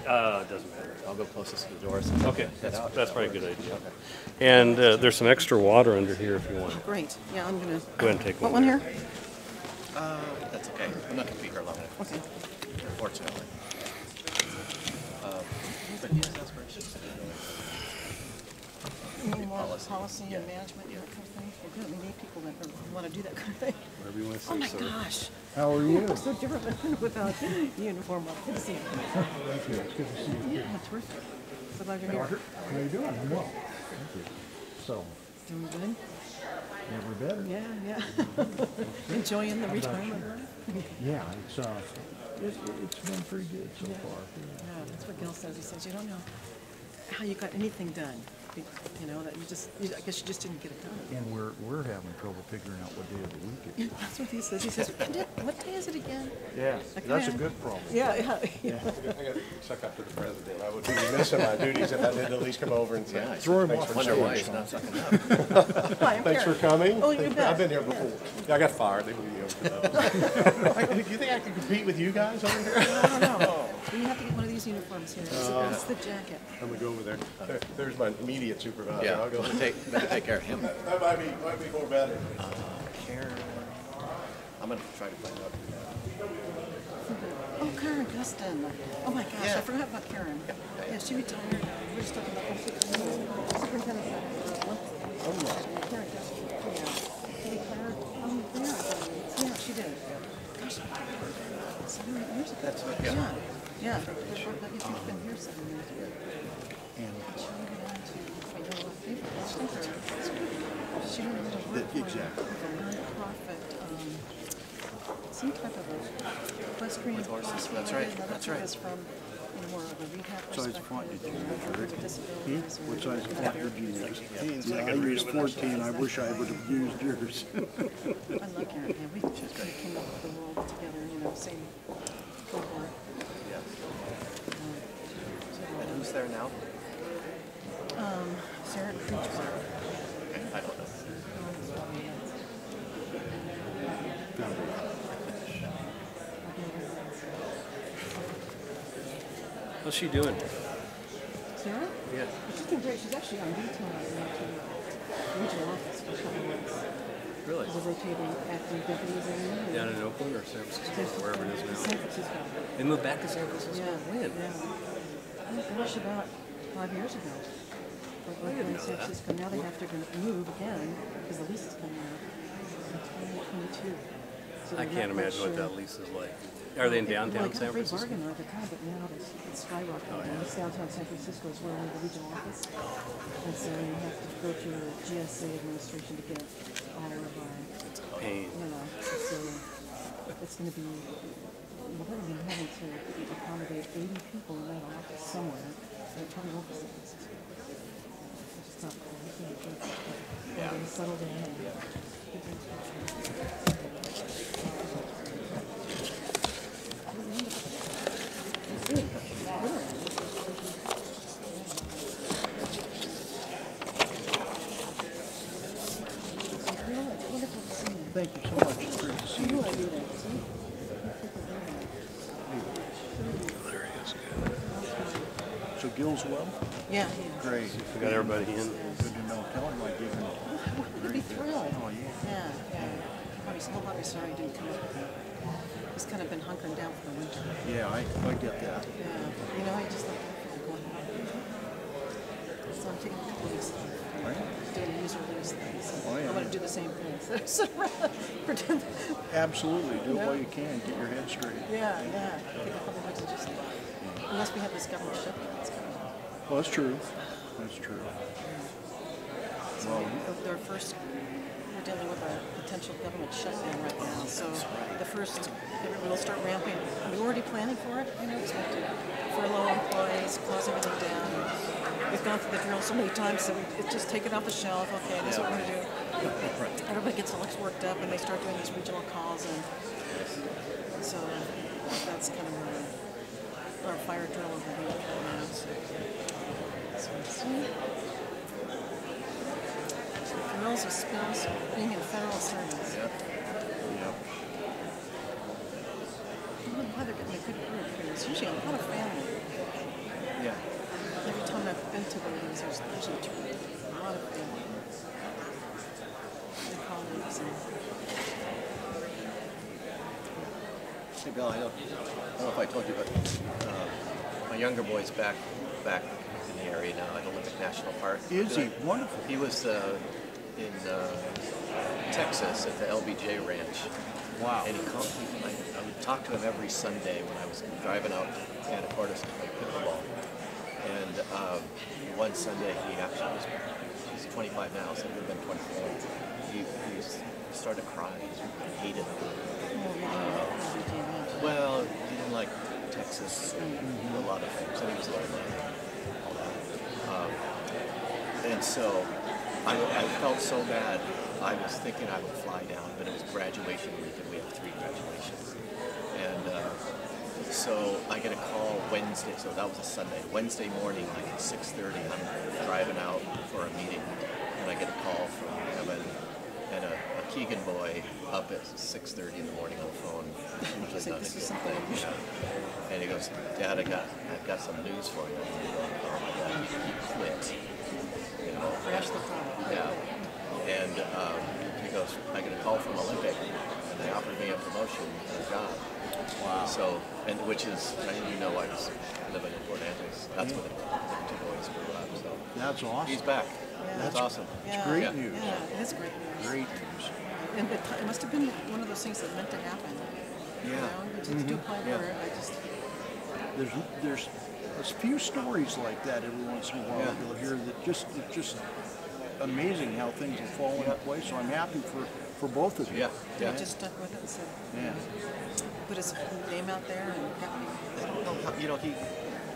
It doesn't matter. I'll go closest to the door. So Okay, that's probably a good idea. Okay. And there's some extra water under here if you want. Great. Yeah, I'm going to... Go ahead and take one. Want one here? That's okay. I'm not going to peek our level. Okay. Unfortunately. More policy and management, that kind of thing. We're good. We need people that want to do that kind of thing. Whatever you want to say, Oh my sir. gosh. How are you? We're so different without uniform on. Good to see you. Thank you. It's good to see you. Yeah, terrific. So glad you're here. How are you doing? I'm well. Thank you. So, Doing good? never been? Yeah. Enjoying the retirement life? Yeah, it's been pretty good so far. Yeah, that's what Gil says. He says, you don't know how you got anything done. You know, that I guess you just didn't get it done. And we're having trouble figuring out what day of the week it is. That's what he says. He says, what day is it again? Yeah, Like, that's a man. good problem. Yeah. I got to suck up to the president. I would be remiss in my duties if I didn't at least come over and say, Yeah, Throw him off. wonder why he's not sucking up. Hi, I'm thanks for Karen. coming. Oh, you bet. I've been here before. Yeah, I got fired. They moved me over. Do you think I can compete with you guys over here? I don't know. You have to get one of these uniforms here. It's the jacket. I'm going to go over there. There's my immediate supervisor. Yeah, I'll go. better take care of him. That might be more better. Karen. I'm going to try to find out. Oh, Karen Guston. Oh my gosh, Yeah. I forgot about Karen. Yeah, she retired. We were just talking about superintendent. Karen Guston. Yeah. Did Claire? Yeah, she did. Gosh, 7 or 8 years ago. That's right. Yeah. Yeah. You've been here 7 years ago. And She went on to, she went into work for a non-profit, some type of a equestrian course. That's right. That's right. Is from more of a rehab size perspective. font did you measure it? Disabilities. What size font did you use? Yeah, I used 14. I wish I would have used yours. I like Karen. Yeah, we just kind of came up with the world together, you know, same cohort. Yeah. And who's there now? Sarah Creechberg. I don't know. How's she doing? Sarah? Yeah. She's been great. She's actually on detail right now to the regional office for a couple of months. Really? There's a rotating acting deputies in there. Down in Oakland or San Francisco, wherever it is now. San Francisco. They moved back to San Francisco? Yeah. When? Yeah. Oh gosh, about 5 years ago. I didn't know San that. Francisco. Now they have to move again because the lease is coming out in 2022. So I they're can't not quite imagine what sure. that lease is like. Are they in downtown San Well, I got a great Francisco? bargain at the time, but now it's skyrocketed. Oh, yeah. It's downtown San Francisco is where we have the regional office. And so you have to go through the GSA administration to get honor of our, It's a pain. you know, so it's going to be, we're going to be having to accommodate 80 people in that office somewhere. And it probably won't be San Francisco. It's just not cool. We can't do it. Yeah. Settle down and get Thank you so much. It's great to see you. There he is. Good. So Gil's well? Yeah. Great. We got everybody in. Good to know. Tell him I gave him He'd be thrilled. Oh, yeah. Yeah. He'll probably sorry he didn't come up with me. He's kind of been hunkering down for the winter. Yeah, I get that. Yeah. You know, I just like going out. So I'm taking a couple of weeks off. Doing the user release things. Oh, yeah. I'm going to do the same thing. So sit around, pretend. Absolutely. Do it while you can. Get your head straight. Yeah. Take a couple of weeks and just, unless we have this government shutdown that's coming up. Well, that's true. That's true. So their first, we're dealing with a potential government shutdown right now. So the first, everyone will start ramping. We're already planning for it. You know, it's like to furlough employees, close everything down. We've gone through the drill so many times, so it's just take it off the shelf. Okay, this is what we're going to do. Everybody gets all worked up, and they start doing these regional calls, and so that's kind of our fire drill over here right now. So see. Thrills of spills being in federal service. Yep. I don't know why they're getting a good group here. It's usually a lot of family. when I've been to the meetings, there's usually a lot of family and colleagues. And Hey Bill, I don't know if I told you, but my younger boy's back in the area now at Olympic National Park. Is he? Wonderful. He was in Texas at the LBJ Ranch. Wow. And he called me. I would talk to him every Sunday when I was driving out to Anacortes to play pickleball. And one Sunday he actually was, he's 25 now, so he would have been 24. He started crying. He hated it. Well, he didn't like Texas, a lot of things, and he was lonely, all that. And so I felt so bad. I was thinking I would fly down, but it was graduation week, and we have 3 graduations. And so I get a call Wednesday, so that was a Sunday. Wednesday morning, like at 6:30, I'm driving out for a meeting, and I get a call from him and a Keegan boy up at 6:30 in the morning on the phone. Usually not a good thing, you know. And he goes, Dad, I've got some news for you. And I'm going, oh my God, he quit. You know. crash the car. Yeah. And he goes, I get a call from Olympic, and they offered me a promotion and a job. Wow. So, and which is, you know, I was living in Port Angeles. That's where the 2 boys grew up. So That's awesome. he's back. Yeah. That's awesome. Yeah. Great Yeah. news. Yeah, it is great news. Great news. And it must have been one of those things that meant to happen. Yeah. You know, to apply for it, I just... There's a few stories like that every once in a while. Yeah. You'll hear that it's just amazing how things have fallen into place. So I'm happy for both of you. Yeah. Yeah. He just stuck with it and said, Yeah. put his name out there and got me. I don't know how, you know,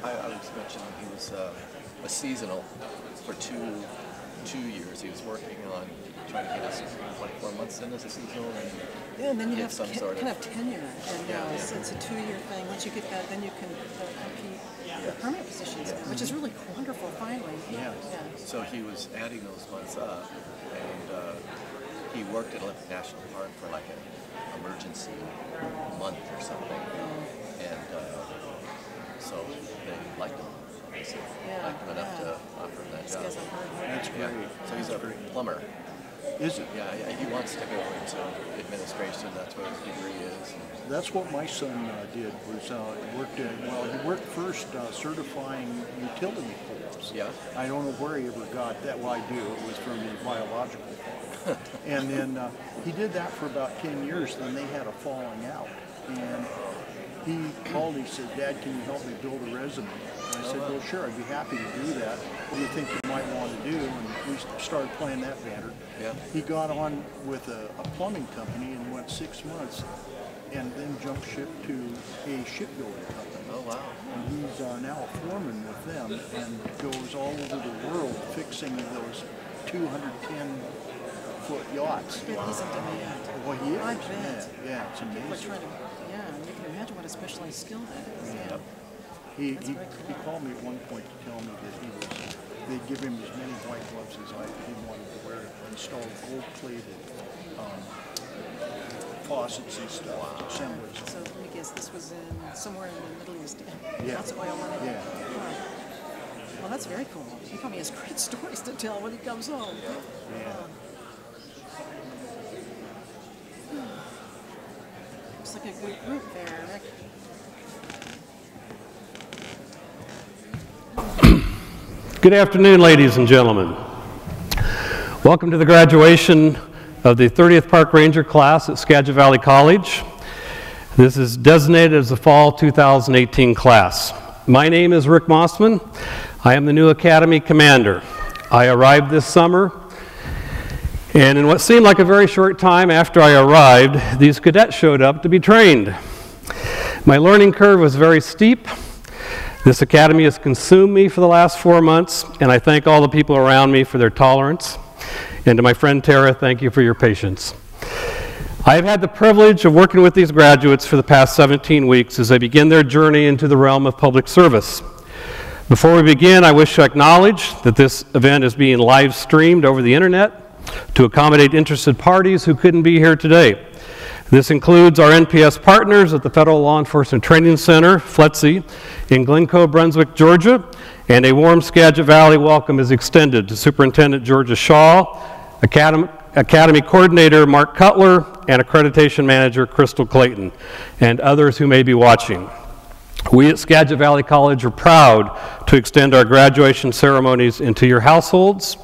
I was mentioning he was a seasonal for two years. He was working on trying to get us 24 months in as a seasonal. Yeah, and then you get have some sort kind of tenure. And Yeah. it's a 2-year thing. Once you get that, then you can compete for permanent positions, which is really wonderful, finally. Yeah. So he was adding those months up, and he worked at Olympic National Park for like an emergency month or something. And so they liked him. Obviously. Yeah, Liked him enough yeah. to offer him that This guy's job. a hard worker. That's Yeah. great. So he's a plumber. Is it? Yeah, he wants to go into administration. That's what his degree is. That's what my son did. Was he worked first certifying utility poles. Yeah. I don't know where he ever got that. Well, I do. It was from his biological father. And then he did that for about 10 years. Then they had a falling out, and he called. He said, "Dad, can you help me build a resume?" And I said, "Well, sure. I'd be happy to do that. What do you think you might want to do?" And we started playing that banter. Yeah. He got on with a plumbing company and went 6 months, and then jumped ship to a shipbuilding company. Oh, wow. And he's now a foreman with them and goes all over the world fixing those 210-foot yachts. I bet he's in demand. Well, he is. I bet. Yeah, it's People are amazing. trying to, and you can imagine what a specialized skill that is. Yeah. He That's very cool. he called me at one point to tell me that they'd give him as many white gloves as he wanted to wear to install gold-plated faucets and stuff, assemblies. So let me guess, this was in somewhere in the Middle East. Yeah. Lots of oil in it. Yeah. Huh. Well, that's very cool. He probably has great stories to tell when he comes home. Yeah. Looks like a good group there, Rick. Good afternoon, ladies and gentlemen. Welcome to the graduation of the 30th Park Ranger class at Skagit Valley College. This is designated as the Fall 2018 class. My name is Rick Mossman. I am the new Academy Commander. I arrived this summer, and in what seemed like a very short time after I arrived, these cadets showed up to be trained. My learning curve was very steep. This academy has consumed me for the last 4 months, and I thank all the people around me for their tolerance. And to my friend Tara, thank you for your patience. I have had the privilege of working with these graduates for the past 17 weeks as they begin their journey into the realm of public service. Before we begin, I wish to acknowledge that this event is being live streamed over the internet to accommodate interested parties who couldn't be here today. This includes our NPS partners at the Federal Law Enforcement Training Center, Fletc, in Glencoe, Brunswick, Georgia, and a warm Skagit Valley welcome is extended to Superintendent Georgia Shaw, Academy Coordinator Mark Cutler, and Accreditation Manager Crystal Clayton, and others who may be watching. We at Skagit Valley College are proud to extend our graduation ceremonies into your households.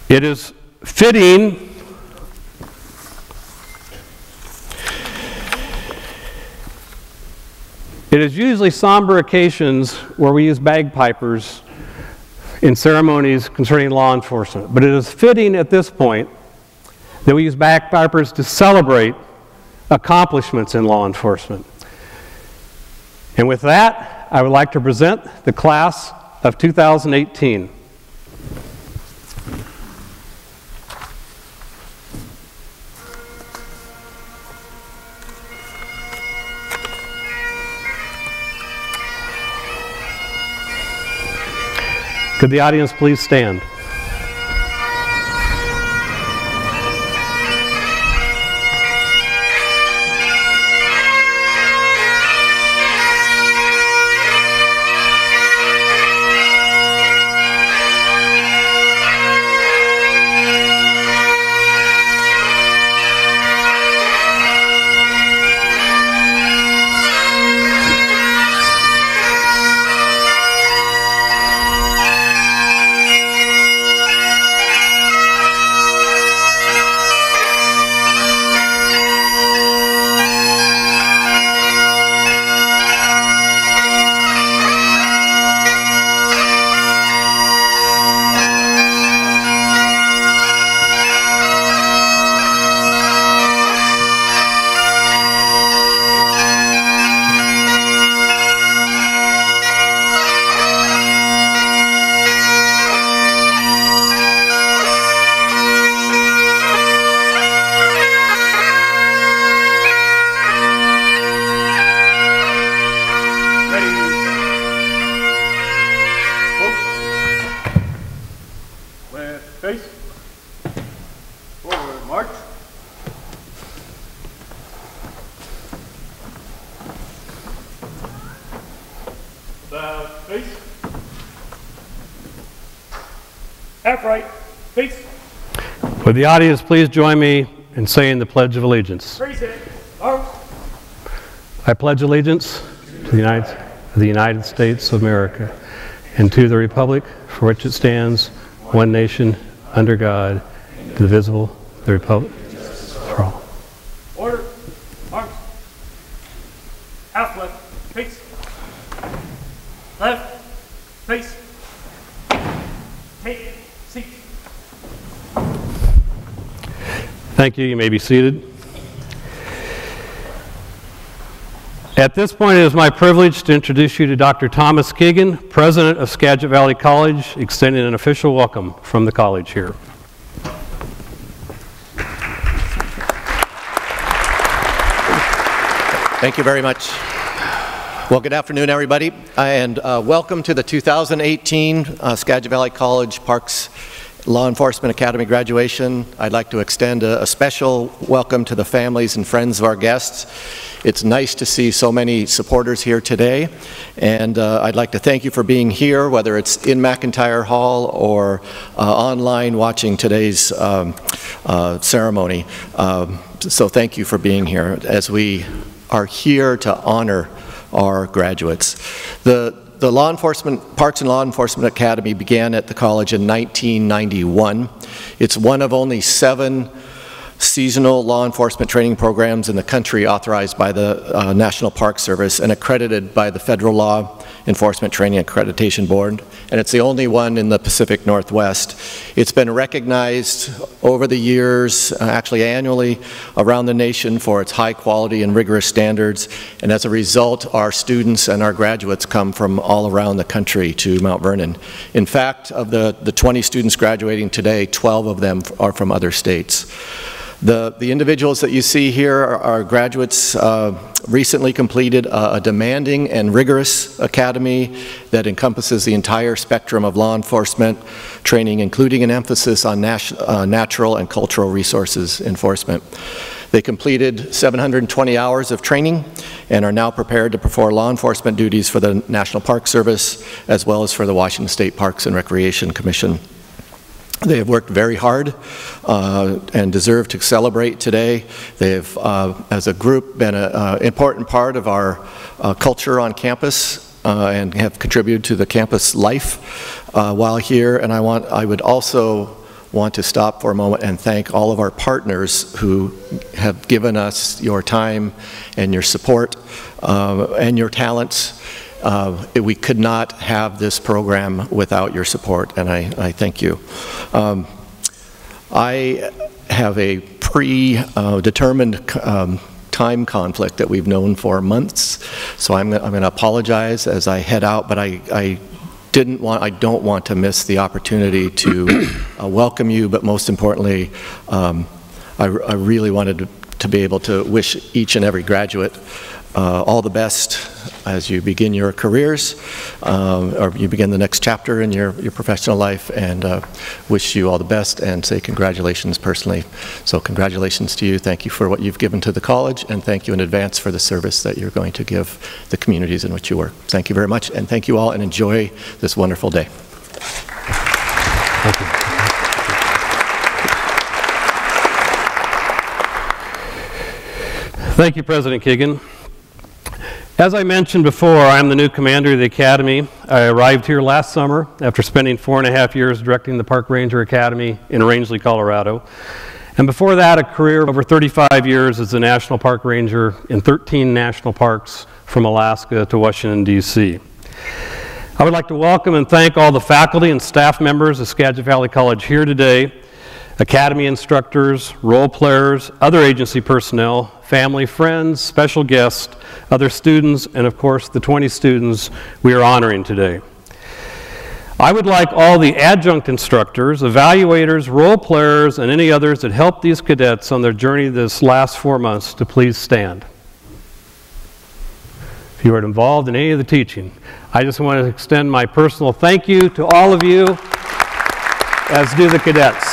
It is fitting It is usually somber occasions where we use bagpipers in ceremonies concerning law enforcement, but it is fitting at this point that we use bagpipers to celebrate accomplishments in law enforcement. And with that, I would like to present the class of 2018. Could the audience please stand? Would the audience please join me in saying the Pledge of Allegiance? I pledge allegiance to the United States of America and to the republic for which it stands, one nation, under God, indivisible, the republic for all. Order, arms, half left, face, left, face, take seat. Thank you. You may be seated. At this point, it is my privilege to introduce you to Dr. Thomas Keegan, President of Skagit Valley College, extending an official welcome from the college here. Thank you very much. Well, good afternoon, everybody, and welcome to the 2018 Skagit Valley College Parks Law Enforcement Academy graduation. I'd like to extend a special welcome to the families and friends of our guests. It's nice to see so many supporters here today, and I'd like to thank you for being here, whether it's in McIntyre Hall or online watching today's ceremony. So thank you for being here as we are here to honor our graduates. The Law Enforcement, Parks and Law Enforcement Academy began at the college in 1991. It's one of only 7 seasonal law enforcement training programs in the country authorized by the National Park Service and accredited by the Federal Law Enforcement Training Accreditation Board, and it's the only one in the Pacific Northwest. It's been recognized over the years, actually annually, around the nation for its high quality and rigorous standards, and as a result, our students and our graduates come from all around the country to Mount Vernon. In fact, of the 20 students graduating today, 12 of them are from other states. The individuals that you see here are graduates recently completed a demanding and rigorous academy that encompasses the entire spectrum of law enforcement training, including an emphasis on natural and cultural resources enforcement. They completed 720 hours of training and are now prepared to perform law enforcement duties for the National Park Service as well as for the Washington State Parks and Recreation Commission. They have worked very hard and deserve to celebrate today. They have, as a group, been an important part of our culture on campus and have contributed to the campus life while here. And I would also want to stop for a moment and thank all of our partners who have given us your time and your support and your talents. We could not have this program without your support, and I thank you. I have a predetermined time conflict that we've known for months, so I'm going to apologize as I head out, but I don't want to miss the opportunity to welcome you, but most importantly, I really wanted to be able to wish each and every graduate all the best as you begin your careers, or you begin the next chapter in your professional life, and wish you all the best and say congratulations personally. So congratulations to you. Thank you for what you've given to the college, and thank you in advance for the service that you're going to give the communities in which you work. Thank you very much, and thank you all, and enjoy this wonderful day. Thank you. Thank you, President Keegan. As I mentioned before, I'm the new commander of the Academy. I arrived here last summer after spending 4.5 years directing the Park Ranger Academy in Rangeley, Colorado. And before that, a career of over 35 years as a National Park Ranger in 13 national parks from Alaska to Washington, D.C. I would like to welcome and thank all the faculty and staff members of Skagit Valley College here today, Academy instructors, role players, other agency personnel, family, friends, special guests, other students, and of course the 20 students we are honoring today. I would like all the adjunct instructors, evaluators, role players, and any others that helped these cadets on their journey this last 4 months to please stand. If you are involved in any of the teaching, I just want to extend my personal thank you to all of you, as do the cadets.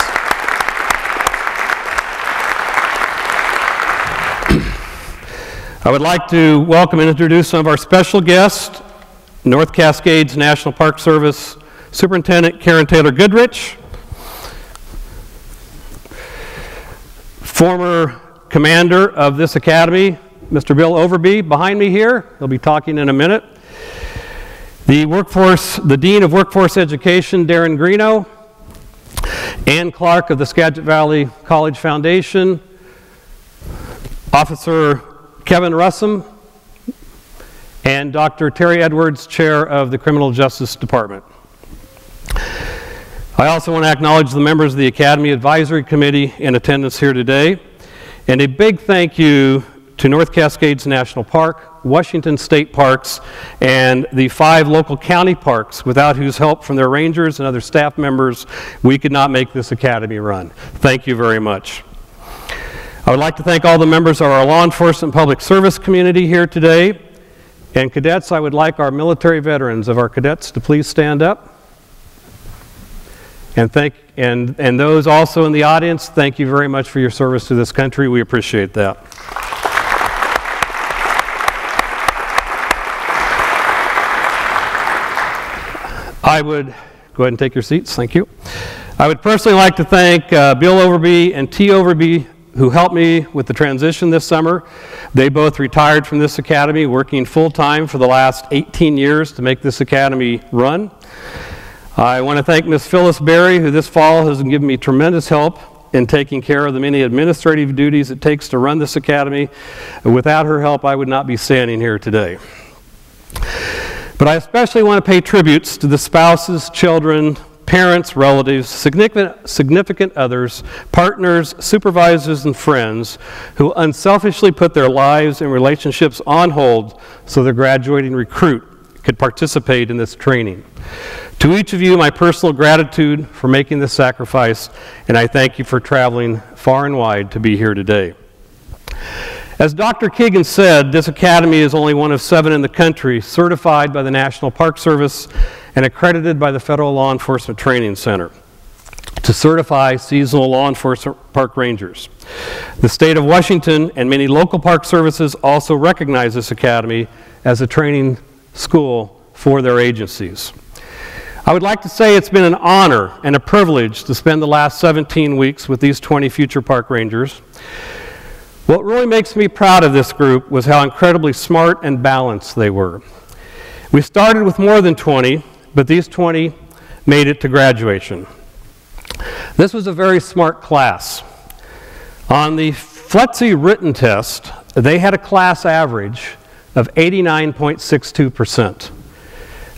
I would like to welcome and introduce some of our special guests, North Cascades National Park Service Superintendent Karen Taylor Goodrich, former commander of this academy, Mr. Bill Overby, behind me here. He'll be talking in a minute. The Dean of Workforce Education, Darren Greeno, Ann Clark of the Skagit Valley College Foundation, Officer Kevin Russum, and Dr. Terry Edwards, Chair of the Criminal Justice Department. I also want to acknowledge the members of the Academy Advisory Committee in attendance here today, and a big thank you to North Cascades National Park, Washington State Parks, and the 5 local county parks, without whose help from their rangers and other staff members, we could not make this academy run. Thank you very much. I would like to thank all the members of our law enforcement public service community here today. And cadets, I would like our military veterans of our cadets to please stand up. And those also in the audience, thank you very much for your service to this country. We appreciate that. I would go ahead and take your seats. Thank you. I would personally like to thank Bill Overby and T. Overby, who helped me with the transition this summer. They both retired from this academy, working full-time for the last 18 years to make this academy run. I want to thank Ms. Phyllis Berry, who this fall has given me tremendous help in taking care of the many administrative duties it takes to run this academy. Without her help, I would not be standing here today. But I especially want to pay tributes to the spouses, children, parents, relatives, significant others, partners, supervisors, and friends who unselfishly put their lives and relationships on hold so their graduating recruit could participate in this training. To each of you, my personal gratitude for making this sacrifice, and I thank you for traveling far and wide to be here today. As Dr. Keegan said, this academy is only one of 7 in the country certified by the National Park Service and accredited by the Federal Law Enforcement Training Center to certify seasonal law enforcement park rangers. The state of Washington and many local park services also recognize this academy as a training school for their agencies. I would like to say it's been an honor and a privilege to spend the last 17 weeks with these 20 future park rangers. What really makes me proud of this group was how incredibly smart and balanced they were. We started with more than 20, but these 20 made it to graduation. This was a very smart class. On the Fletc written test, they had a class average of 89.62%.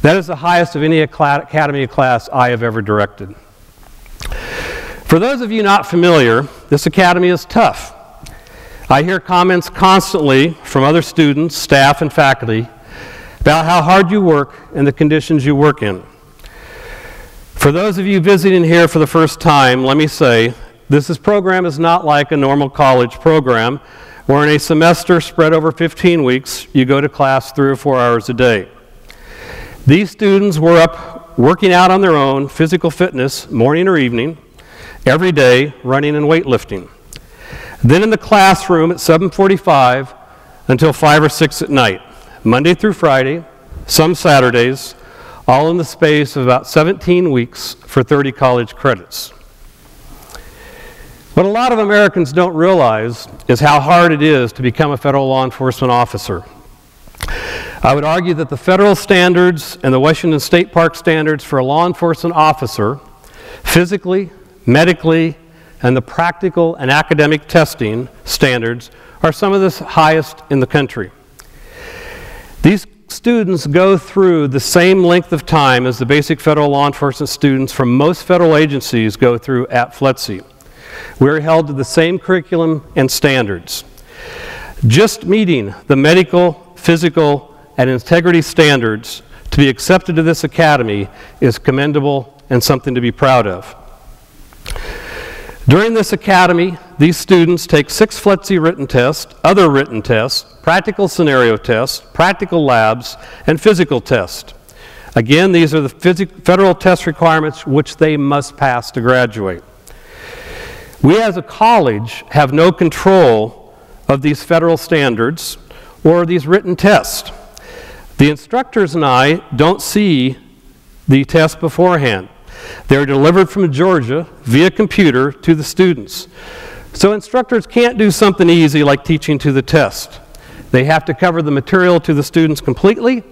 That is the highest of any academy class I have ever directed. For those of you not familiar, this academy is tough. I hear comments constantly from other students, staff, and faculty about how hard you work and the conditions you work in. For those of you visiting here for the first time, let me say, this program is not like a normal college program where in a semester spread over 15 weeks, you go to class 3 or 4 hours a day. These students were up working out on their own, physical fitness, morning or evening, every day, running and weightlifting. Then in the classroom at 7:45 until 5 or 6 at night, Monday through Friday, some Saturdays, all in the space of about 17 weeks for 30 college credits. What a lot of Americans don't realize is how hard it is to become a federal law enforcement officer. I would argue that the federal standards and the Washington State Park standards for a law enforcement officer, physically, medically, and the practical and academic testing standards are some of the highest in the country. These students go through the same length of time as the basic federal law enforcement students from most federal agencies go through at Fletc. We're held to the same curriculum and standards. Just meeting the medical, physical, and integrity standards to be accepted to this academy is commendable and something to be proud of. During this academy, these students take 6 Fletc written tests, other written tests, practical scenario tests, practical labs, and physical tests. Again, these are the federal test requirements which they must pass to graduate. We as a college have no control of these federal standards or these written tests. The instructors and I don't see the test beforehand. They're delivered from Georgia via computer to the students. So instructors can't do something easy like teaching to the test. They have to cover the material to the students completely,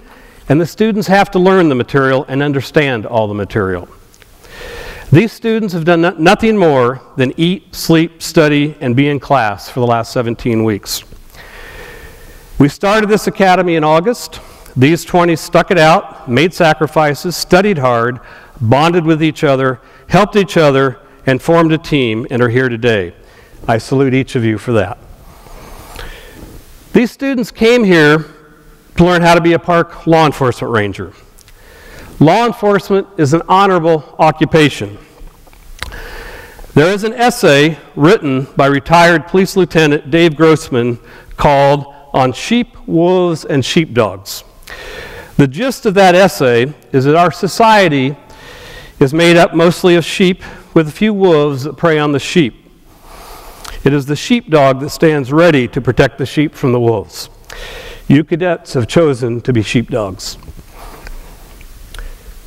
and the students have to learn the material and understand all the material. These students have done nothing more than eat, sleep, study, and be in class for the last 17 weeks. We started this academy in August. These 20 stuck it out, made sacrifices, studied hard, bonded with each other, helped each other, and formed a team and are here today. I salute each of you for that. These students came here to learn how to be a park law enforcement ranger. Law enforcement is an honorable occupation. There is an essay written by retired Police Lieutenant Dave Grossman called On Sheep, Wolves, and Sheepdogs. The gist of that essay is that our society is made up mostly of sheep with a few wolves that prey on the sheep. It is the sheepdog that stands ready to protect the sheep from the wolves. You cadets have chosen to be sheepdogs.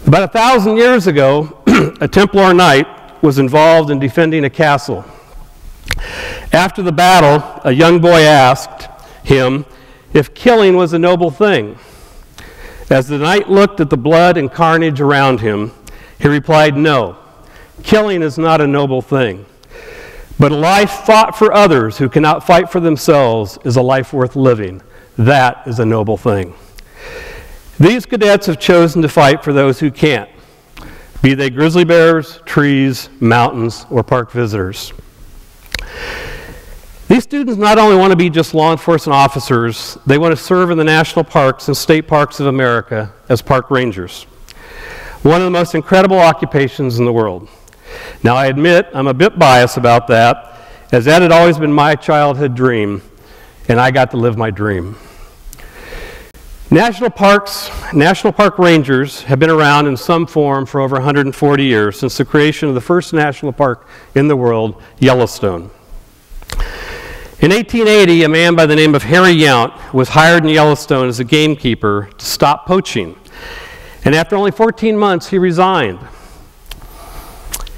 About 1,000 years ago, a Templar knight was involved in defending a castle. After the battle, a young boy asked him if killing was a noble thing. As the knight looked at the blood and carnage around him, he replied, "No, killing is not a noble thing. But a life fought for others who cannot fight for themselves is a life worth living. That is a noble thing." These cadets have chosen to fight for those who can't, be they grizzly bears, trees, mountains, or park visitors. These students not only want to be just law enforcement officers, they want to serve in the national parks and state parks of America as park rangers. One of the most incredible occupations in the world. Now, I admit I'm a bit biased about that, as that had always been my childhood dream, and I got to live my dream. National park rangers have been around in some form for over 140 years, since the creation of the first national park in the world, Yellowstone. In 1880, a man by the name of Harry Yount was hired in Yellowstone as a gamekeeper to stop poaching. And after only 14 months, he resigned.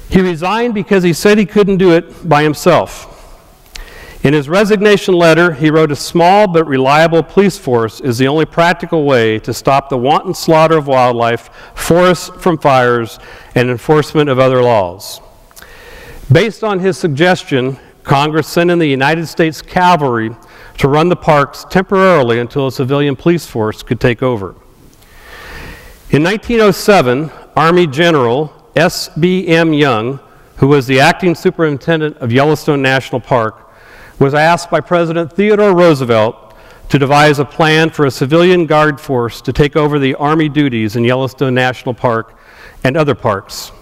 He resigned because he said he couldn't do it by himself. In his resignation letter, he wrote, "A small but reliable police force is the only practical way to stop the wanton slaughter of wildlife, forests from fires, and enforcement of other laws." Based on his suggestion, Congress sent in the United States Cavalry to run the parks temporarily until a civilian police force could take over. In 1907, Army General S.B.M. Young, who was the acting superintendent of Yellowstone National Park, was asked by President Theodore Roosevelt to devise a plan for a civilian guard force to take over the Army duties in Yellowstone National Park and other parks.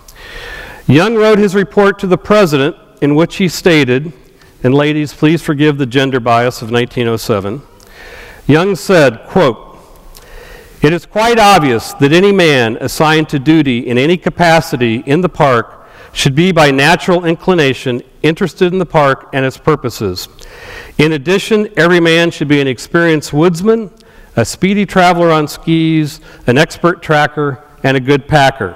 Young wrote his report to the President, in which he stated, and ladies, please forgive the gender bias of 1907, Young said, quote, "It is quite obvious that any man assigned to duty in any capacity in the park should be by natural inclination interested in the park and its purposes. In addition, every man should be an experienced woodsman, a speedy traveler on skis, an expert tracker, and a good packer.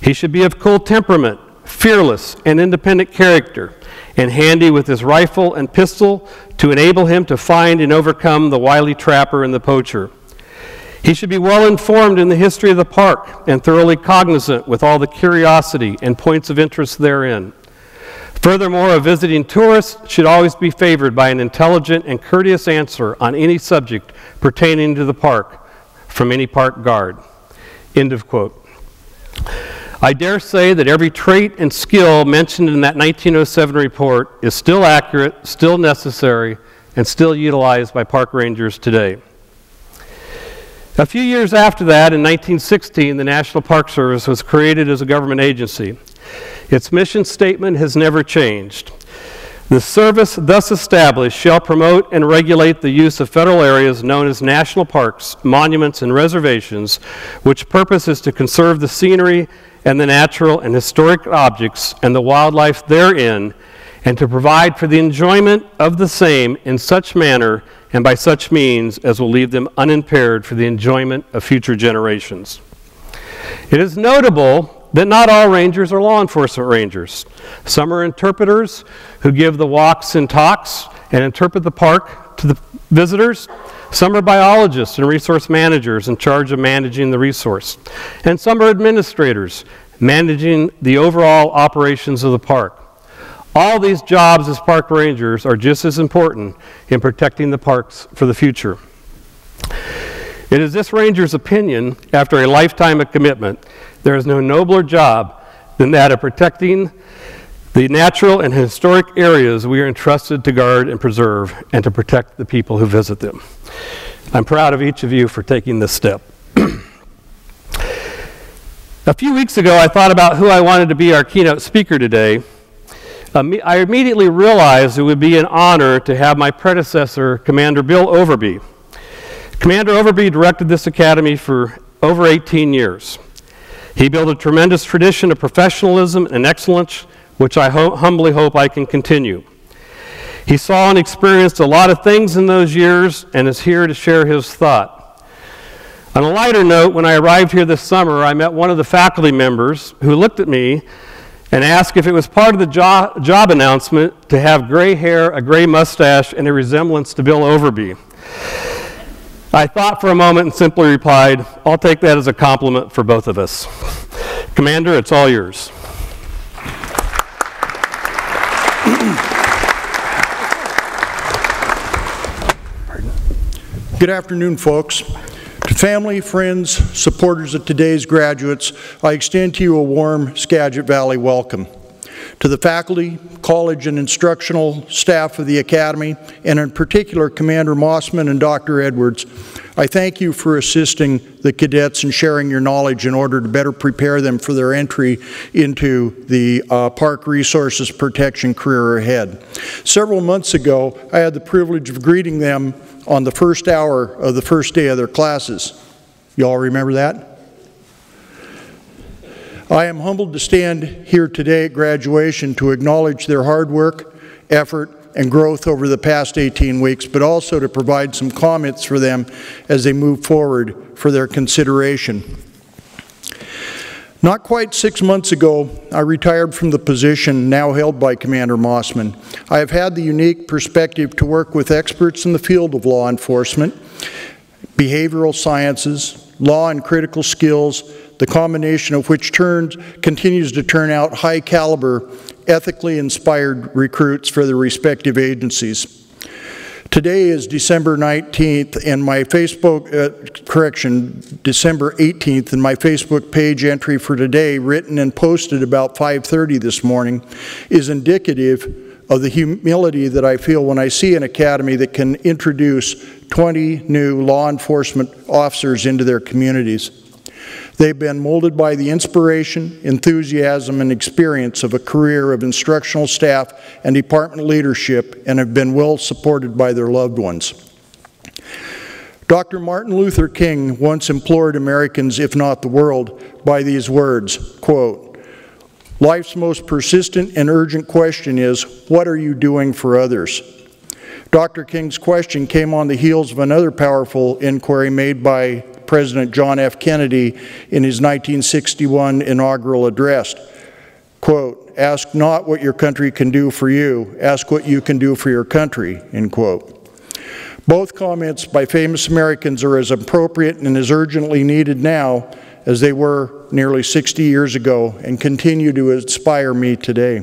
He should be of cool temperament, fearless and independent character, and handy with his rifle and pistol to enable him to find and overcome the wily trapper and the poacher. He should be well informed in the history of the park and thoroughly cognizant with all the curiosity and points of interest therein. Furthermore, a visiting tourist should always be favored by an intelligent and courteous answer on any subject pertaining to the park from any park guard." End of quote. I dare say that every trait and skill mentioned in that 1907 report is still accurate, still necessary, and still utilized by park rangers today. A few years after that, in 1916, the National Park Service was created as a government agency. Its mission statement has never changed. The service thus established shall promote and regulate the use of federal areas known as national parks, monuments, and reservations, which purpose is to conserve the scenery and the natural and historic objects and the wildlife therein, and to provide for the enjoyment of the same in such manner and by such means as will leave them unimpaired for the enjoyment of future generations. It is notable that not all rangers are law enforcement rangers. Some are interpreters who give the walks and talks and interpret the park to the visitors. Some are biologists and resource managers in charge of managing the resource. And some are administrators managing the overall operations of the park. All these jobs as park rangers are just as important in protecting the parks for the future. It is this ranger's opinion, after a lifetime of commitment, there is no nobler job than that of protecting the natural and historic areas we are entrusted to guard and preserve, and to protect the people who visit them. I'm proud of each of you for taking this step. A few weeks ago, I thought about who I wanted to be our keynote speaker today. I immediately realized it would be an honor to have my predecessor, Commander Bill Overby. Commander Overby directed this academy for over 18 years. He built a tremendous tradition of professionalism and excellence, which I humbly hope I can continue. He saw and experienced a lot of things in those years and is here to share his thought. On a lighter note, when I arrived here this summer, I met one of the faculty members who looked at me and asked if it was part of the job announcement to have gray hair, a gray mustache, and a resemblance to Bill Overby. I thought for a moment and simply replied, "I'll take that as a compliment for both of us." Commander, it's all yours. Good afternoon, folks. To family, friends, supporters of today's graduates, I extend to you a warm Skagit Valley welcome. To the faculty, college, and instructional staff of the Academy, and in particular Commander Mossman and Dr. Edwards, I thank you for assisting the cadets and sharing your knowledge in order to better prepare them for their entry into the Park Resources Protection career ahead. Several months ago, I had the privilege of greeting them on the first hour of the first day of their classes. You all remember that? I am humbled to stand here today at graduation to acknowledge their hard work, effort, and growth over the past 18 weeks, but also to provide some comments for them as they move forward for their consideration. Not quite 6 months ago, I retired from the position now held by Commander Mossman. I have had the unique perspective to work with experts in the field of law enforcement, behavioral sciences, law and critical skills, the combination of which continues to turn out high caliber, ethically inspired recruits for their respective agencies. Today is December 19th and my December 18th, and my Facebook page entry for today, written and posted about 5:30 this morning, is indicative of the humility that I feel when I see an academy that can introduce 20 new law enforcement officers into their communities. They've been molded by the inspiration, enthusiasm, and experience of a career of instructional staff and department leadership, and have been well supported by their loved ones. Dr. Martin Luther King once implored Americans, if not the world, by these words, quote, "Life's most persistent and urgent question is, what are you doing for others?" Dr. King's question came on the heels of another powerful inquiry made by President John F. Kennedy in his 1961 inaugural address. Quote, "Ask not what your country can do for you, ask what you can do for your country," end quote. Both comments by famous Americans are as appropriate and as urgently needed now as they were nearly 60 years ago, and continue to inspire me today.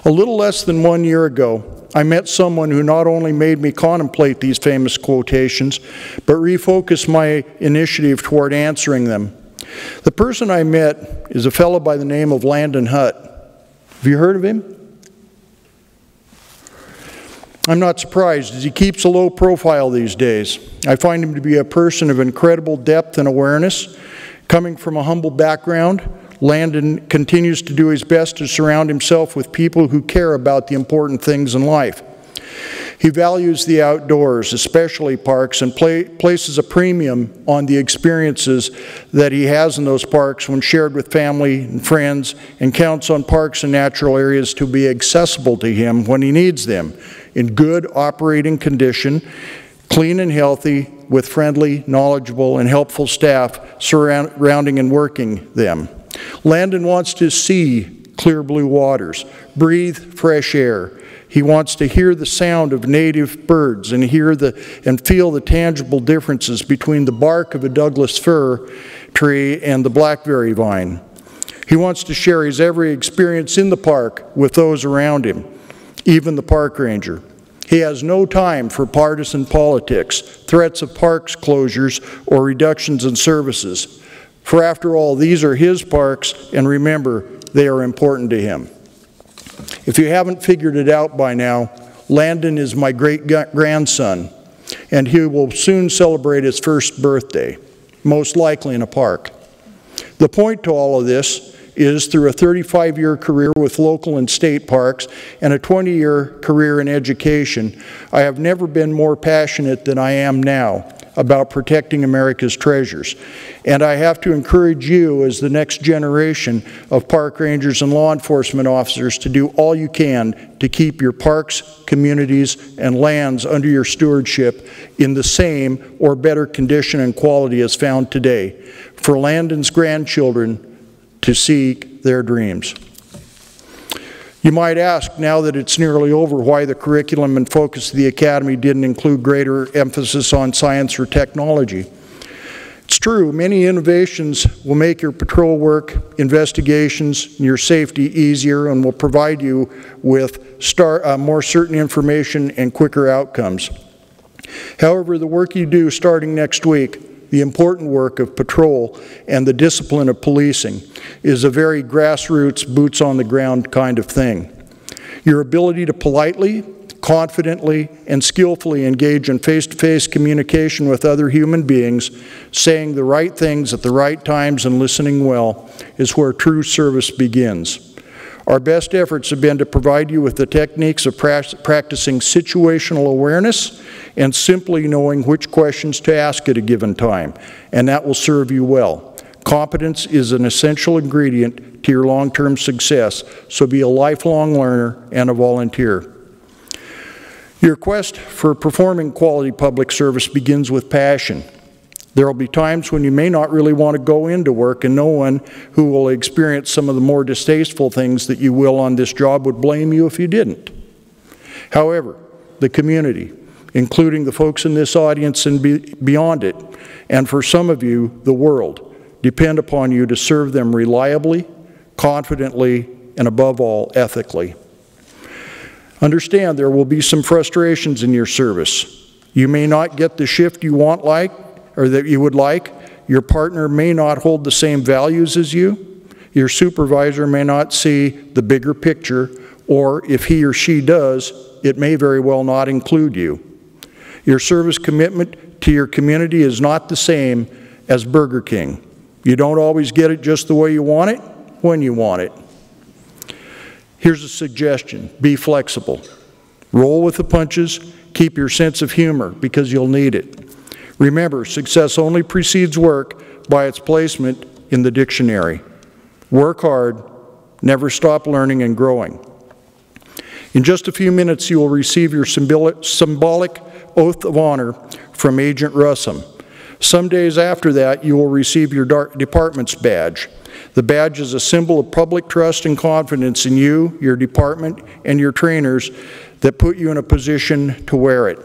A little less than 1 year ago, I met someone who not only made me contemplate these famous quotations, but refocused my initiative toward answering them. The person I met is a fellow by the name of Landon Hutt. Have you heard of him? I'm not surprised, as he keeps a low profile these days. I find him to be a person of incredible depth and awareness. Coming from a humble background, Landon continues to do his best to surround himself with people who care about the important things in life. He values the outdoors, especially parks, and places a premium on the experiences that he has in those parks when shared with family and friends, and counts on parks and natural areas to be accessible to him when he needs them, in good operating condition, clean and healthy, with friendly, knowledgeable, and helpful staff surrounding and working them. Landon wants to see clear blue waters, breathe fresh air. He wants to hear the sound of native birds and feel the tangible differences between the bark of a Douglas fir tree and the blackberry vine. He wants to share his every experience in the park with those around him, even the park ranger. He has no time for partisan politics, threats of parks closures, or reductions in services. For after all, these are his parks, and remember, they are important to him. If you haven't figured it out by now, Landon is my great-grandson, and he will soon celebrate his first birthday, most likely in a park. The point to all of this is, through a 35-year career with local and state parks and a 20-year career in education, I have never been more passionate than I am now about protecting America's treasures. And I have to encourage you, as the next generation of park rangers and law enforcement officers, to do all you can to keep your parks, communities, and lands under your stewardship in the same or better condition and quality as found today, for Landon's grandchildren to seek their dreams. You might ask, now that it's nearly over, why the curriculum and focus of the Academy didn't include greater emphasis on science or technology. It's true, many innovations will make your patrol work, investigations, and your safety easier, and will provide you with more certain information and quicker outcomes. However, the work you do starting next week the important work of patrol and the discipline of policing is a very grassroots, boots-on-the-ground kind of thing. Your ability to politely, confidently, and skillfully engage in face-to-face communication with other human beings, saying the right things at the right times and listening well, is where true service begins. Our best efforts have been to provide you with the techniques of practicing situational awareness and simply knowing which questions to ask at a given time, and that will serve you well. Competence is an essential ingredient to your long-term success, so be a lifelong learner and a volunteer. Your quest for performing quality public service begins with passion. There will be times when you may not really want to go into work, and no one who will experience some of the more distasteful things that you will on this job would blame you if you didn't. However, the community, including the folks in this audience and beyond it, and for some of you, the world, depend upon you to serve them reliably, confidently, and above all, ethically. Understand there will be some frustrations in your service. You may not get the shift you want or that you would like. Your partner may not hold the same values as you. Your supervisor may not see the bigger picture, or if he or she does, it may very well not include you. Your service commitment to your community is not the same as Burger King. You don't always get it just the way you want it, when you want it. Here's a suggestion: be flexible. Roll with the punches. Keep your sense of humor, because you'll need it. Remember, success only precedes work by its placement in the dictionary. Work hard, never stop learning and growing. In just a few minutes, you will receive your symbolic oath of honor from Agent Russum. Some days after that, you will receive your department's badge. The badge is a symbol of public trust and confidence in you, your department, and your trainers that put you in a position to wear it.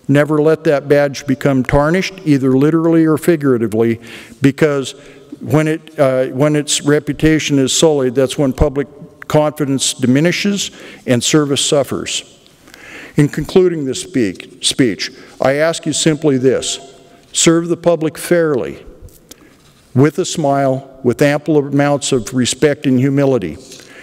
Never let that badge become tarnished, either literally or figuratively, because when its reputation is sullied, that's when public confidence diminishes and service suffers. In concluding this speech, I ask you simply this: serve the public fairly, with a smile, with ample amounts of respect and humility.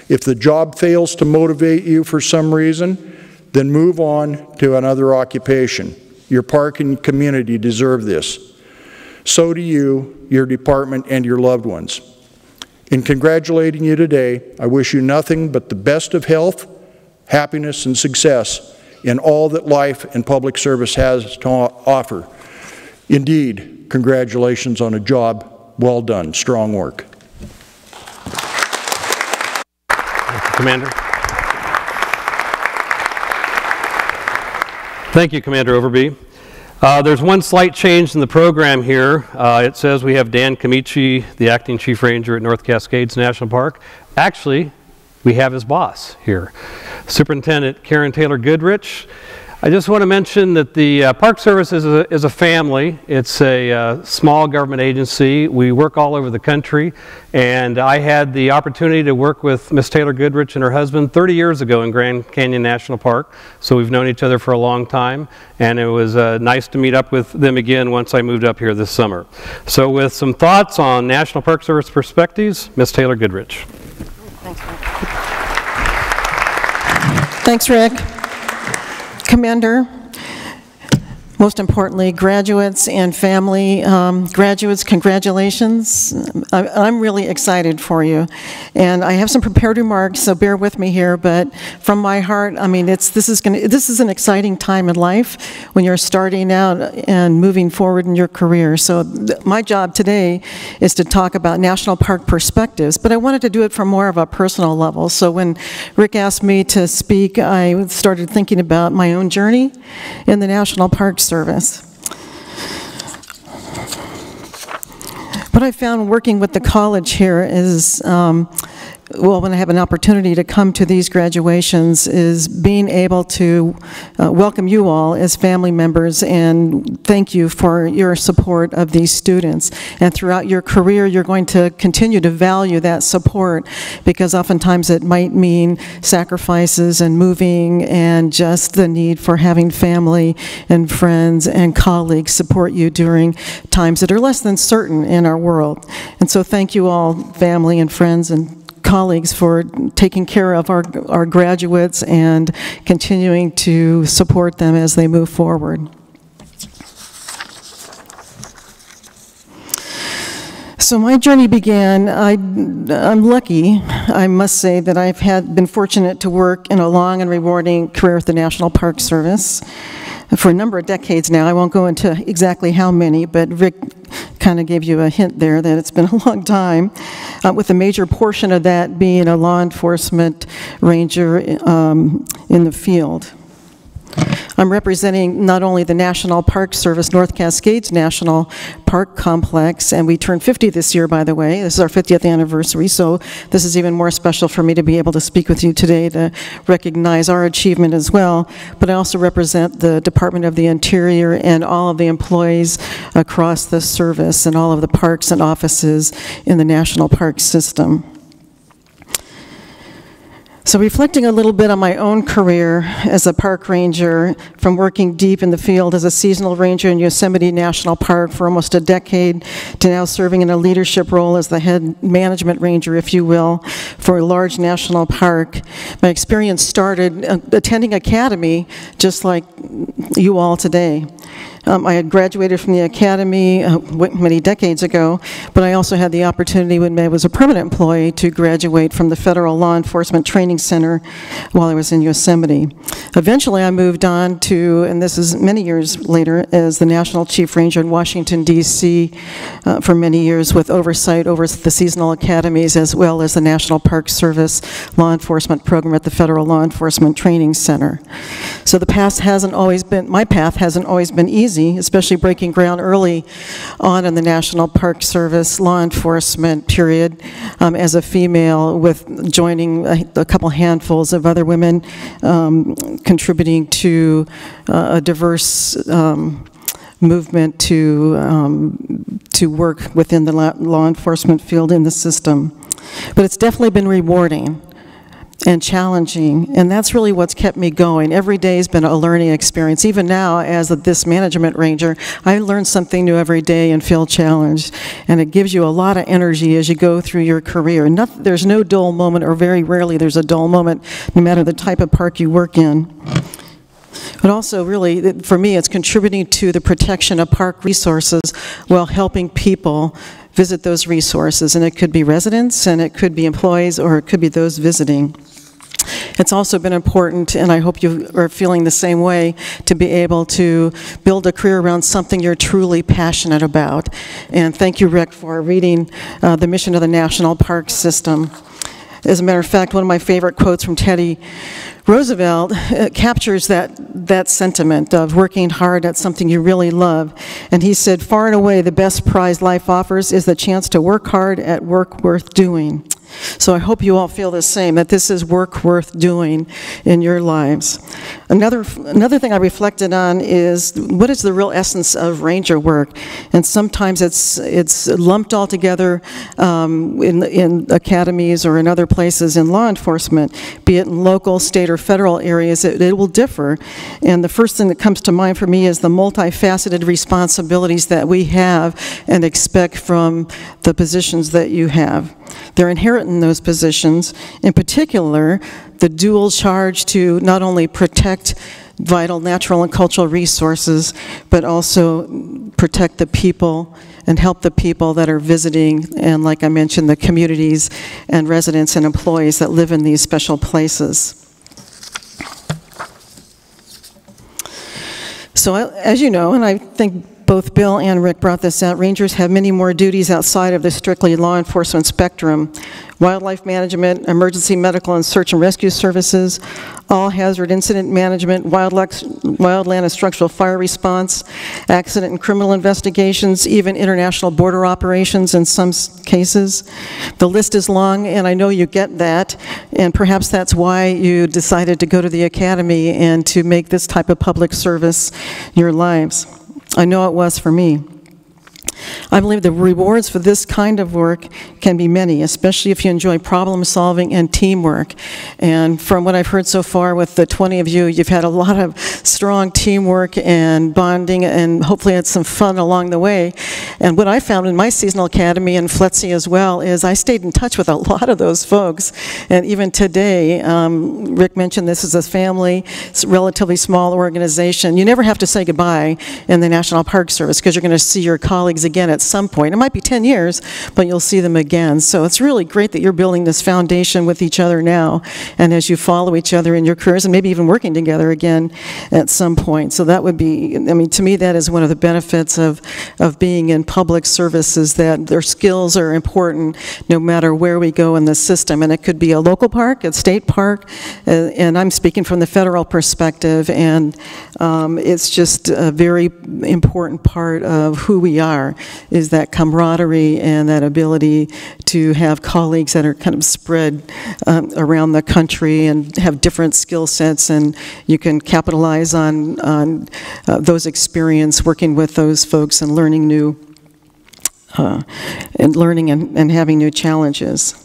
If the job fails to motivate you for some reason, then move on to another occupation. Your park and community deserve this. So do you, your department, and your loved ones. In congratulating you today, I wish you nothing but the best of health, happiness, and success in all that life and public service has to offer. Indeed, congratulations on a job well done. Strong work. Thank you, Commander. Thank you, Commander Overby. There's one slight change in the program here. It says we have Dan Chemichi, the Acting Chief Ranger at North Cascades National Park. Actually, we have his boss here, Superintendent Karen Taylor Goodrich. I just want to mention that the Park Service is a family. It's a small government agency. We work all over the country, and I had the opportunity to work with Miss Taylor Goodrich and her husband 30 years ago in Grand Canyon National Park, so we've known each other for a long time, and it was nice to meet up with them again once I moved up here this summer. So with some thoughts on National Park Service perspectives, Miss Taylor Goodrich. Thanks, Rick. Thanks, Rick. Commander, most importantly, graduates and family. Graduates, congratulations. I'm really excited for you. And I have some prepared remarks, so bear with me here, but from my heart, I mean, this is an exciting time in life when you're starting out and moving forward in your career. So my job today is to talk about national park perspectives, but I wanted to do it from more of a personal level. So when Rick asked me to speak, I started thinking about my own journey in the National Park Service. What I found working with the college here is well, when I have an opportunity to come to these graduations, is being able to welcome you all as family members and thank you for your support of these students. And throughout your career, you're going to continue to value that support, because oftentimes it might mean sacrifices and moving and just the need for having family and friends and colleagues support you during times that are less than certain in our world. And so thank you all, family and friends and colleagues, for taking care of our graduates and continuing to support them as they move forward. So my journey began, I'm lucky, I must say, that I've been fortunate to work in a long and rewarding career with the National Park Service for a number of decades now. I won't go into exactly how many, but Rick kind of gave you a hint there that it's been a long time, with a major portion of that being a law enforcement ranger in the field. I'm representing not only the National Park Service North Cascades National Park Complex, and we turned 50 this year, by the way. This is our 50th anniversary, so this is even more special for me to be able to speak with you today to recognize our achievement as well. But I also represent the Department of the Interior and all of the employees across the service and all of the parks and offices in the National Park System. So reflecting a little bit on my own career as a park ranger, from working deep in the field as a seasonal ranger in Yosemite National Park for almost a decade, to now serving in a leadership role as the head management ranger, if you will, for a large national park. My experience started attending academy, just like you all today. I had graduated from the academy many decades ago, but I also had the opportunity when I was a permanent employee to graduate from the Federal Law Enforcement Training Center while I was in Yosemite. Eventually I moved on to, and this is many years later, as the National Chief Ranger in Washington, D.C. For many years, with oversight over the seasonal academies as well as the National Park Service Law Enforcement Program at the Federal Law Enforcement Training Center. So the path hasn't always been, my path hasn't always been easy, especially breaking ground early on in the National Park Service law enforcement period as a female, with joining a couple handfuls of other women contributing to a diverse movement to work within the law enforcement field in the system. But it's definitely been rewarding and challenging, and that's really what's kept me going. Every day has been a learning experience. Even now, as this management ranger, I learn something new every day and feel challenged, and it gives you a lot of energy as you go through your career. There's no dull moment, or very rarely there's a dull moment, no matter the type of park you work in. But also, really, for me, it's contributing to the protection of park resources while helping people visit those resources. And it could be residents, and it could be employees, or it could be those visiting. It's also been important, and I hope you are feeling the same way, to be able to build a career around something you're truly passionate about. And thank you, Rick, for reading the mission of the National Park System. As a matter of fact, one of my favorite quotes from Teddy Roosevelt captures that sentiment of working hard at something you really love. And he said, "Far and away, the best prize life offers is the chance to work hard at work worth doing." So I hope you all feel the same, that this is work worth doing in your lives. Another thing I reflected on is, what is the real essence of ranger work? And sometimes it's lumped all together in academies or in other places in law enforcement, be it in local, state, or federal areas. It will differ. And the first thing that comes to mind for me is the multifaceted responsibilities that we have and expect from the positions that you have. They're inherent in those positions, in particular, the dual charge to not only protect vital natural and cultural resources, but also protect the people and help the people that are visiting, and like I mentioned, the communities and residents and employees that live in these special places. So as you know, and I think both Bill and Rick brought this out, rangers have many more duties outside of the strictly law enforcement spectrum. wildlife management, emergency medical and search and rescue services, all hazard incident management, wildland and structural fire response, accident and criminal investigations, even international border operations in some cases. The list is long, and I know you get that, and perhaps that's why you decided to go to the academy and to make this type of public service your lives. I know it was for me. I believe the rewards for this kind of work can be many, especially if you enjoy problem solving and teamwork. And from what I've heard so far with the 20 of you, you've had a lot of strong teamwork and bonding, and hopefully had some fun along the way. And what I found in my seasonal academy, and Fletc as well, is I stayed in touch with a lot of those folks. And even today, Rick mentioned this is a family, it's a relatively small organization. You never have to say goodbye in the National Park Service because you're going to see your colleagues again at some point. It might be 10 years, but you'll see them again. So it's really great that you're building this foundation with each other now, and as you follow each other in your careers, and maybe even working together again at some point. So that would be, I mean, to me, that is one of the benefits of being in public services, that their skills are important no matter where we go in the system. And it could be a local park, a state park, and I'm speaking from the federal perspective, and it's just a very important part of who we are, is that camaraderie and that ability to have colleagues that are kind of spread around the country and have different skill sets, and you can capitalize on those experience working with those folks and learning new and having new challenges.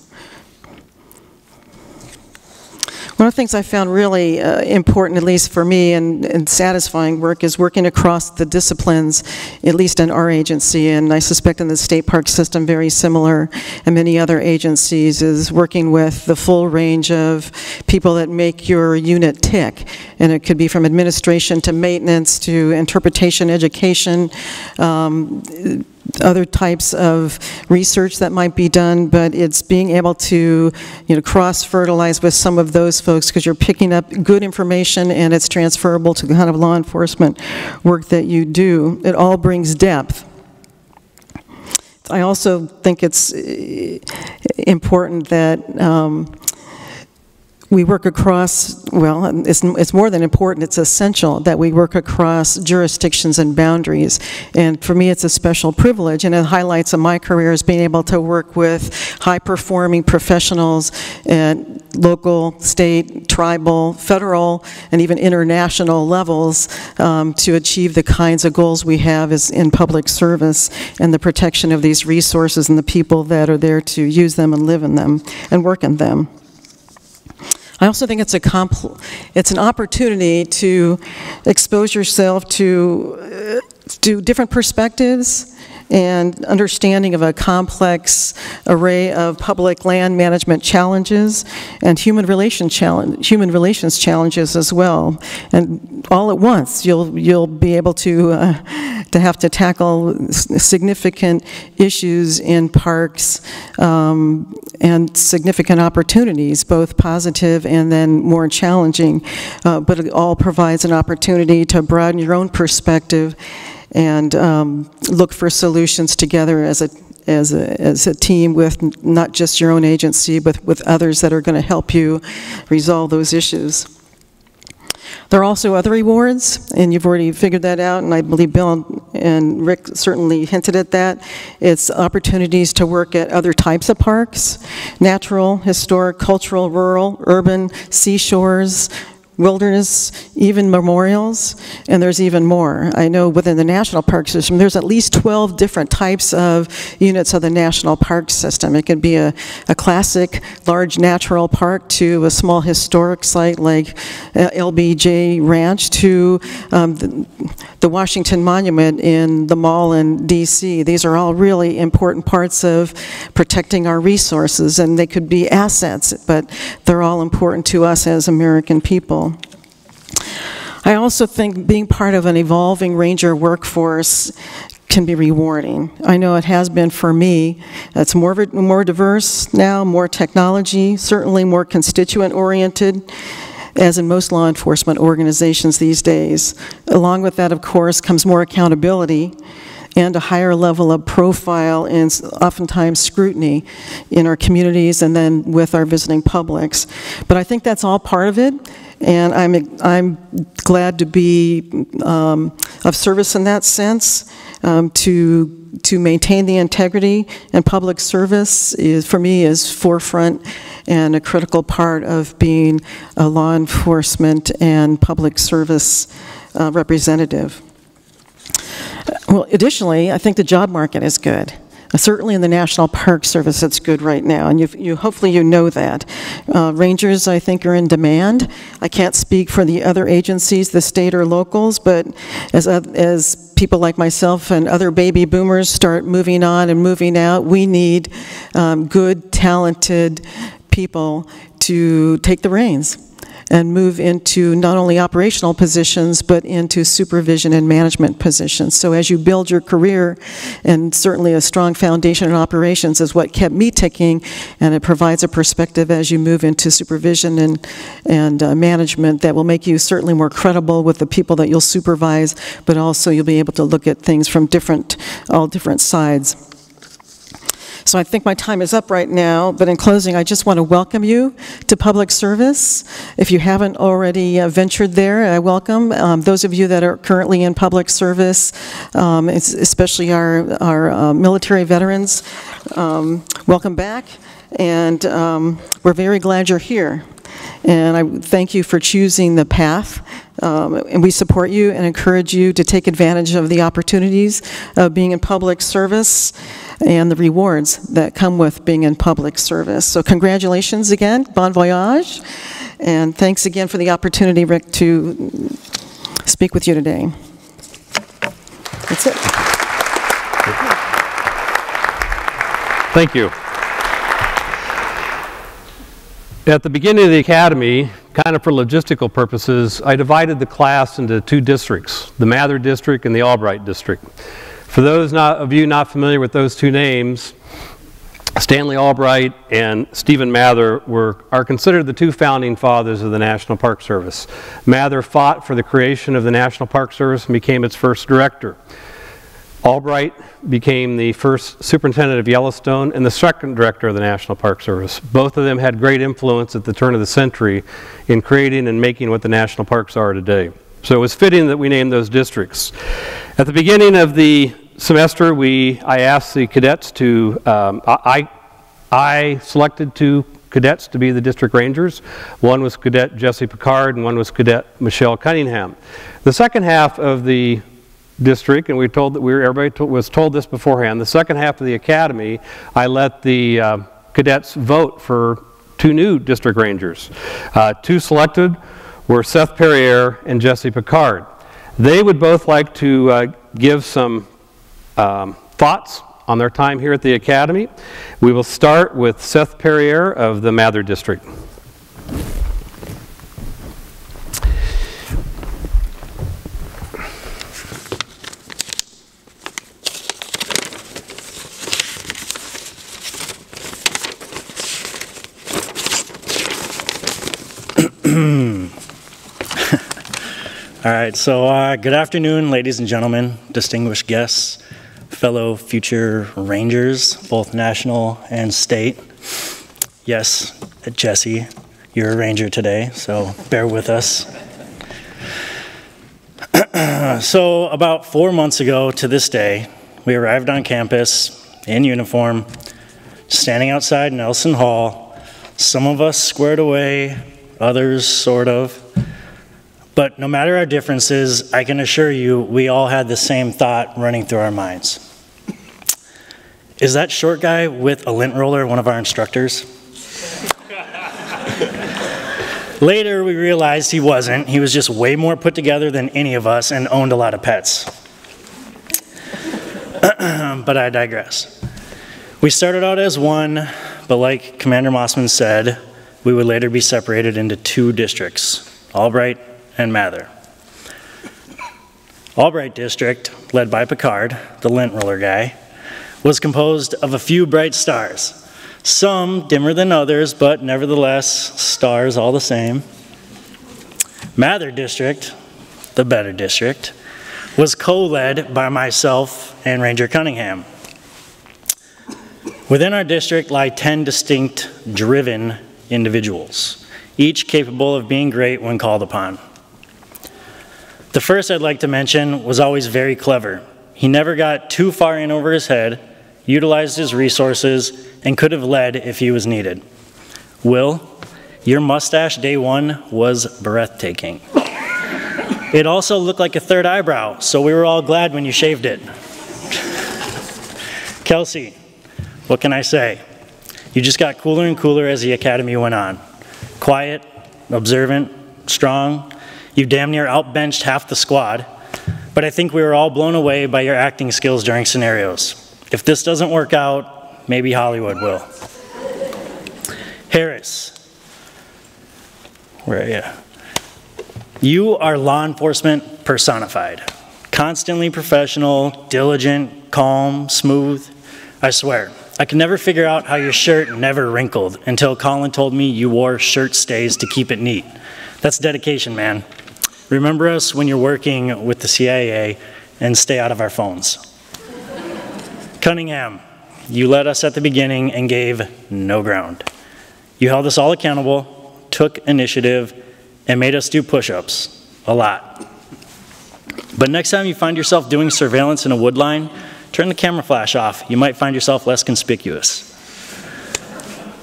One of the things I found really important, at least for me, and satisfying work is working across the disciplines, at least in our agency, and I suspect in the state park system very similar, and many other agencies, is working with the full range of people that make your unit tick. And it could be from administration to maintenance to interpretation, education, other types of research that might be done, but it's being able to, cross-fertilize with some of those folks, because you're picking up good information and it's transferable to the kind of law enforcement work that you do. It all brings depth. I also think it's important that we work across, well, it's more than important, it's essential that we work across jurisdictions and boundaries. And for me, it's a special privilege, and it highlights in my career as being able to work with high-performing professionals at local, state, tribal, federal, and even international levels to achieve the kinds of goals we have as in public service and the protection of these resources and the people that are there to use them and live in them and work in them. I also think it's an opportunity to expose yourself to different perspectives and understanding of a complex array of public land management challenges and human relations challenges as well. And all at once, you'll be able to have to tackle significant issues in parks and significant opportunities, both positive and then more challenging. But it all provides an opportunity to broaden your own perspective and look for solutions together as a team with not just your own agency, but with others that are going to help you resolve those issues. There are also other rewards, and you've already figured that out, and I believe Bill and Rick certainly hinted at that. It's opportunities to work at other types of parks: natural, historic, cultural, rural, urban, seashores, wilderness, even memorials, and there's even more. I know within the National Park System, there's at least 12 different types of units of the National Park System. It could be a classic large natural park to a small historic site like LBJ Ranch to the Washington Monument in the mall in DC. These are all really important parts of protecting our resources, and they could be assets, but they're all important to us as American people. I also think being part of an evolving ranger workforce can be rewarding. I know it has been for me. It's more diverse now, more technology, certainly more constituent-oriented, as in most law enforcement organizations these days. Along with that, of course, comes more accountability and a higher level of profile and oftentimes scrutiny in our communities and then with our visiting publics. But I think that's all part of it, and I'm glad to be of service in that sense, to maintain the integrity, and public service is, for me, is forefront and a critical part of being a law enforcement and public service representative. Well, additionally, I think the job market is good. Certainly in the National Park Service, it's good right now, and hopefully you know that. Rangers, I think, are in demand. I can't speak for the other agencies, the state or locals, but as people like myself and other baby boomers start moving on and moving out, we need good, talented people to take the reins and move into not only operational positions, but into supervision and management positions. So as you build your career, and certainly a strong foundation in operations is what kept me ticking, and it provides a perspective as you move into supervision and management that will make you certainly more credible with the people that you'll supervise, but also you'll be able to look at things from all different sides. So I think my time is up right now, but in closing, I just want to welcome you to public service. If you haven't already ventured there, I welcome those of you that are currently in public service, especially our military veterans. Welcome back, and we're very glad you're here. And I thank you for choosing the path, and we support you and encourage you to take advantage of the opportunities of being in public service and the rewards that come with being in public service. So congratulations again, bon voyage, and thanks again for the opportunity, Rick, to speak with you today. That's it. Thank you. At the beginning of the academy, kind of for logistical purposes, I divided the class into two districts, the Mather district and the Albright district. For those of you not familiar with those two names, Stanley Albright and Stephen Mather are considered the two founding fathers of the National Park Service. Mather fought for the creation of the National Park Service and became its first director. Albright became the first superintendent of Yellowstone and the second director of the National Park Service. Both of them had great influence at the turn of the century in creating and making what the national parks are today. So it was fitting that we named those districts. At the beginning of the semester, I asked the cadets to, I selected two cadets to be the district rangers. One was Cadet Jesse Picard and one was Cadet Michelle Cunningham. The second half of the district, and everybody was told this beforehand, the second half of the academy, I let the cadets vote for two new district rangers. Two selected were Seth Perrier and Jesse Picard. They would both like to give some thoughts on their time here at the academy. We will start with Seth Perrier of the Mather district. All right, so good afternoon, ladies and gentlemen, distinguished guests, fellow future rangers, both national and state. Yes, Jesse, you're a ranger today, so bear with us. So about 4 months ago to this day, we arrived on campus in uniform, standing outside Nelson Hall, some of us squared away, others sort of. But no matter our differences, I can assure you we all had the same thought running through our minds. Is that short guy with a lint roller one of our instructors? Later, we realized he wasn't. He was just way more put together than any of us and owned a lot of pets. But I digress. We started out as one, but like Commander Mossman said, we would later be separated into two districts, Albright and Mather. Albright district, led by Picard, the lint roller guy, was composed of a few bright stars. Some dimmer than others, but nevertheless, stars all the same. Mather district, the better district, was co-led by myself and Ranger Cunningham. Within our district lie 10 distinct, driven individuals, each capable of being great when called upon. The first I'd like to mention was always very clever. He never got too far in over his head, utilized his resources, and could have led if he was needed. Will, your mustache day one was breathtaking. It also looked like a third eyebrow, so we were all glad when you shaved it. Kelsey, what can I say? You just got cooler and cooler as the academy went on. Quiet, observant, strong. You damn near outbenched half the squad, but I think we were all blown away by your acting skills during scenarios. If this doesn't work out, maybe Hollywood will. Harris, where are you? You are law enforcement personified. Constantly professional, diligent, calm, smooth. I swear, I could never figure out how your shirt never wrinkled until Colin told me you wore shirt stays to keep it neat. That's dedication, man. Remember us when you're working with the CIA and stay out of our phones. Cunningham, you led us at the beginning and gave no ground. You held us all accountable, took initiative, and made us do push-ups, a lot. But next time you find yourself doing surveillance in a wood line, turn the camera flash off. You might find yourself less conspicuous.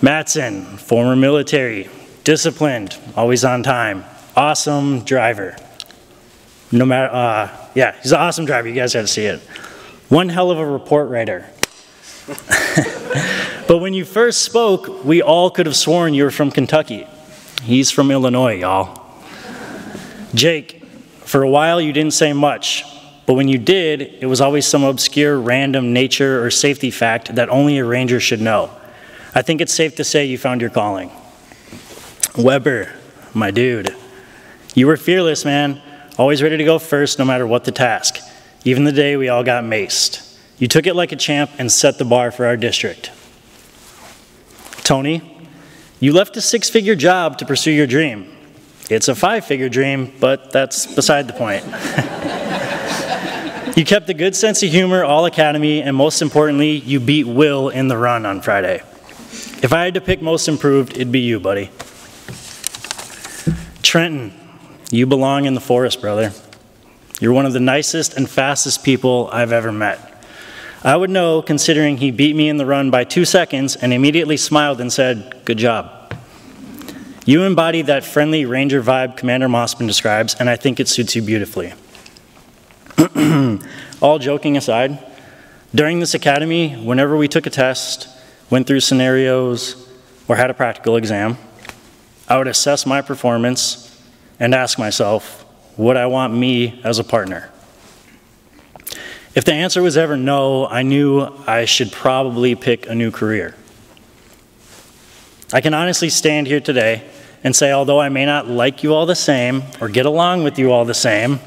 Mattson, former military, disciplined, always on time, awesome driver. No matter, yeah, he's an awesome driver. You guys got to see it. One hell of a report writer. But when you first spoke, we all could have sworn you were from Kentucky. He's from Illinois, y'all. Jake, for a while you didn't say much, but when you did, it was always some obscure random nature or safety fact that only a ranger should know. I think it's safe to say you found your calling. Weber, my dude. You were fearless, man. Always ready to go first no matter what the task. Even the day we all got maced. You took it like a champ and set the bar for our district. Tony, you left a 6-figure job to pursue your dream. It's a 5-figure dream, but that's beside the point. You kept a good sense of humor all academy, and most importantly, you beat Will in the run on Friday. If I had to pick most improved, it'd be you, buddy. Trenton, you belong in the forest, brother. You're one of the nicest and fastest people I've ever met. I would know, considering he beat me in the run by 2 seconds and immediately smiled and said, good job. You embody that friendly ranger vibe Commander Mossman describes, and I think it suits you beautifully. All joking aside, during this academy, whenever we took a test, went through scenarios, or had a practical exam, I would assess my performance and ask myself, would I want me as a partner? If the answer was ever no, I knew I should probably pick a new career. I can honestly stand here today and say, although I may not like you all the same or get along with you all the same,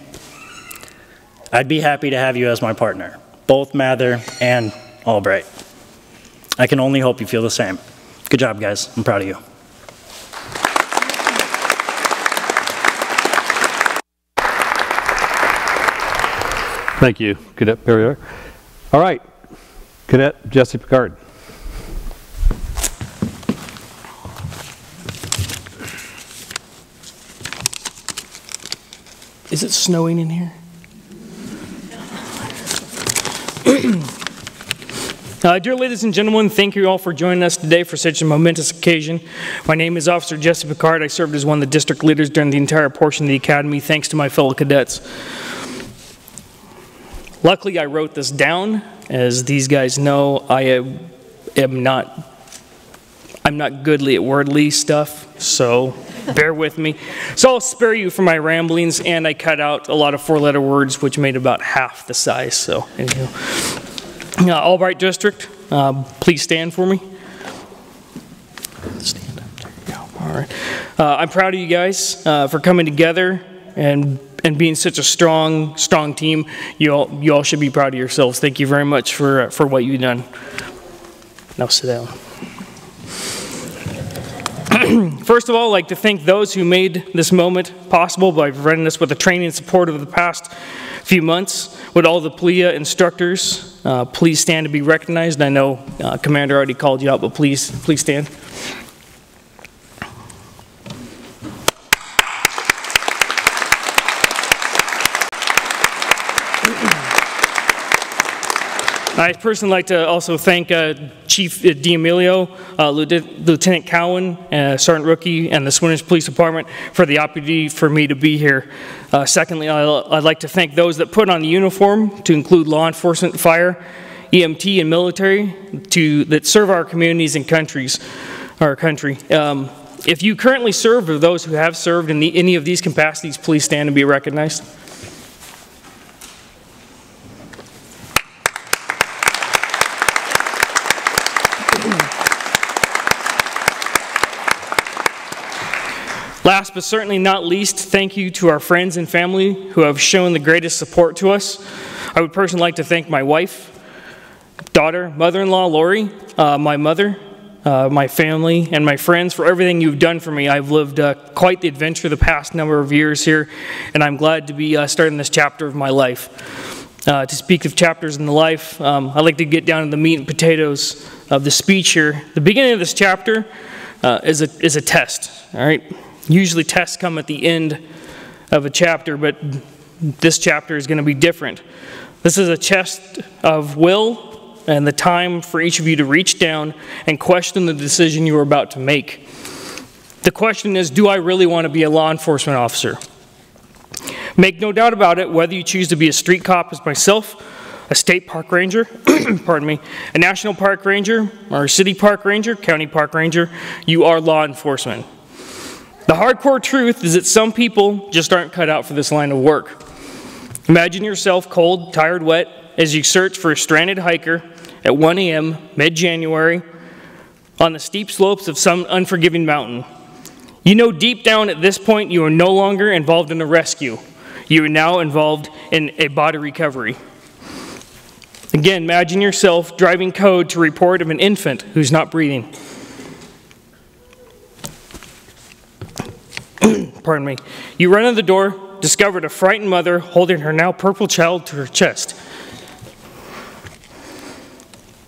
I'd be happy to have you as my partner, both Mather and Albright. I can only hope you feel the same. Good job, guys. I'm proud of you. Thank you, Cadet Perrier. All right, Cadet Jesse Picard. Is it snowing in here? Dear ladies and gentlemen, thank you all for joining us today for such a momentous occasion. My name is Officer Jesse Picard. I served as one of the district leaders during the entire portion of the academy, thanks to my fellow cadets. Luckily, I wrote this down. As these guys know, I'm not goodly at wordly stuff, so bear with me. So I'll spare you from my ramblings, and I cut out a lot of 4-letter words, which made about half the size. So, anyhow. Albright District, please stand for me. Stand up, there you go. All right. I'm proud of you guys for coming together and being such a strong team. You all should be proud of yourselves. Thank you very much for what you've done. Now sit down. First of all, I'd like to thank those who made this moment possible by providing us with the training and support over the past few months. Would all the PLEA instructors please stand to be recognized? I know Commander already called you out, but please stand. I'd personally like to also thank Chief D'Amelio, Lieutenant Cowan, Sergeant Rookie, and the Swinners Police Department for the opportunity for me to be here. Secondly, I'd like to thank those that put on the uniform, to include law enforcement, fire, EMT, and military, that serve our communities and our country. If you currently serve, or those who have served in any of these capacities, please stand and be recognized. Last but certainly not least, thank you to our friends and family who have shown the greatest support to us. I would personally like to thank my wife, daughter, mother-in-law, Lori, my mother, my family, and my friends for everything you've done for me. I've lived quite the adventure the past number of years here, and I'm glad to be starting this chapter of my life. To speak of chapters in the life, I'd like to get down to the meat and potatoes of the speech here. The beginning of this chapter is a test, all right? Usually tests come at the end of a chapter, but this chapter is going to be different. This is a test of will and the time for each of you to reach down and question the decision you are about to make. The question is, do I really want to be a law enforcement officer? Make no doubt about it, whether you choose to be a street cop as myself, a state park ranger, pardon me, a national park ranger, or a city park ranger, county park ranger, you are law enforcement. The hardcore truth is that some people just aren't cut out for this line of work. Imagine yourself cold, tired, wet, as you search for a stranded hiker at 1 a.m., mid-January, on the steep slopes of some unforgiving mountain. You know deep down at this point you are no longer involved in a rescue. You are now involved in a body recovery. Again, imagine yourself driving code to report of an infant who's not breathing. Pardon me. You run in the door, discovered a frightened mother holding her now purple child to her chest.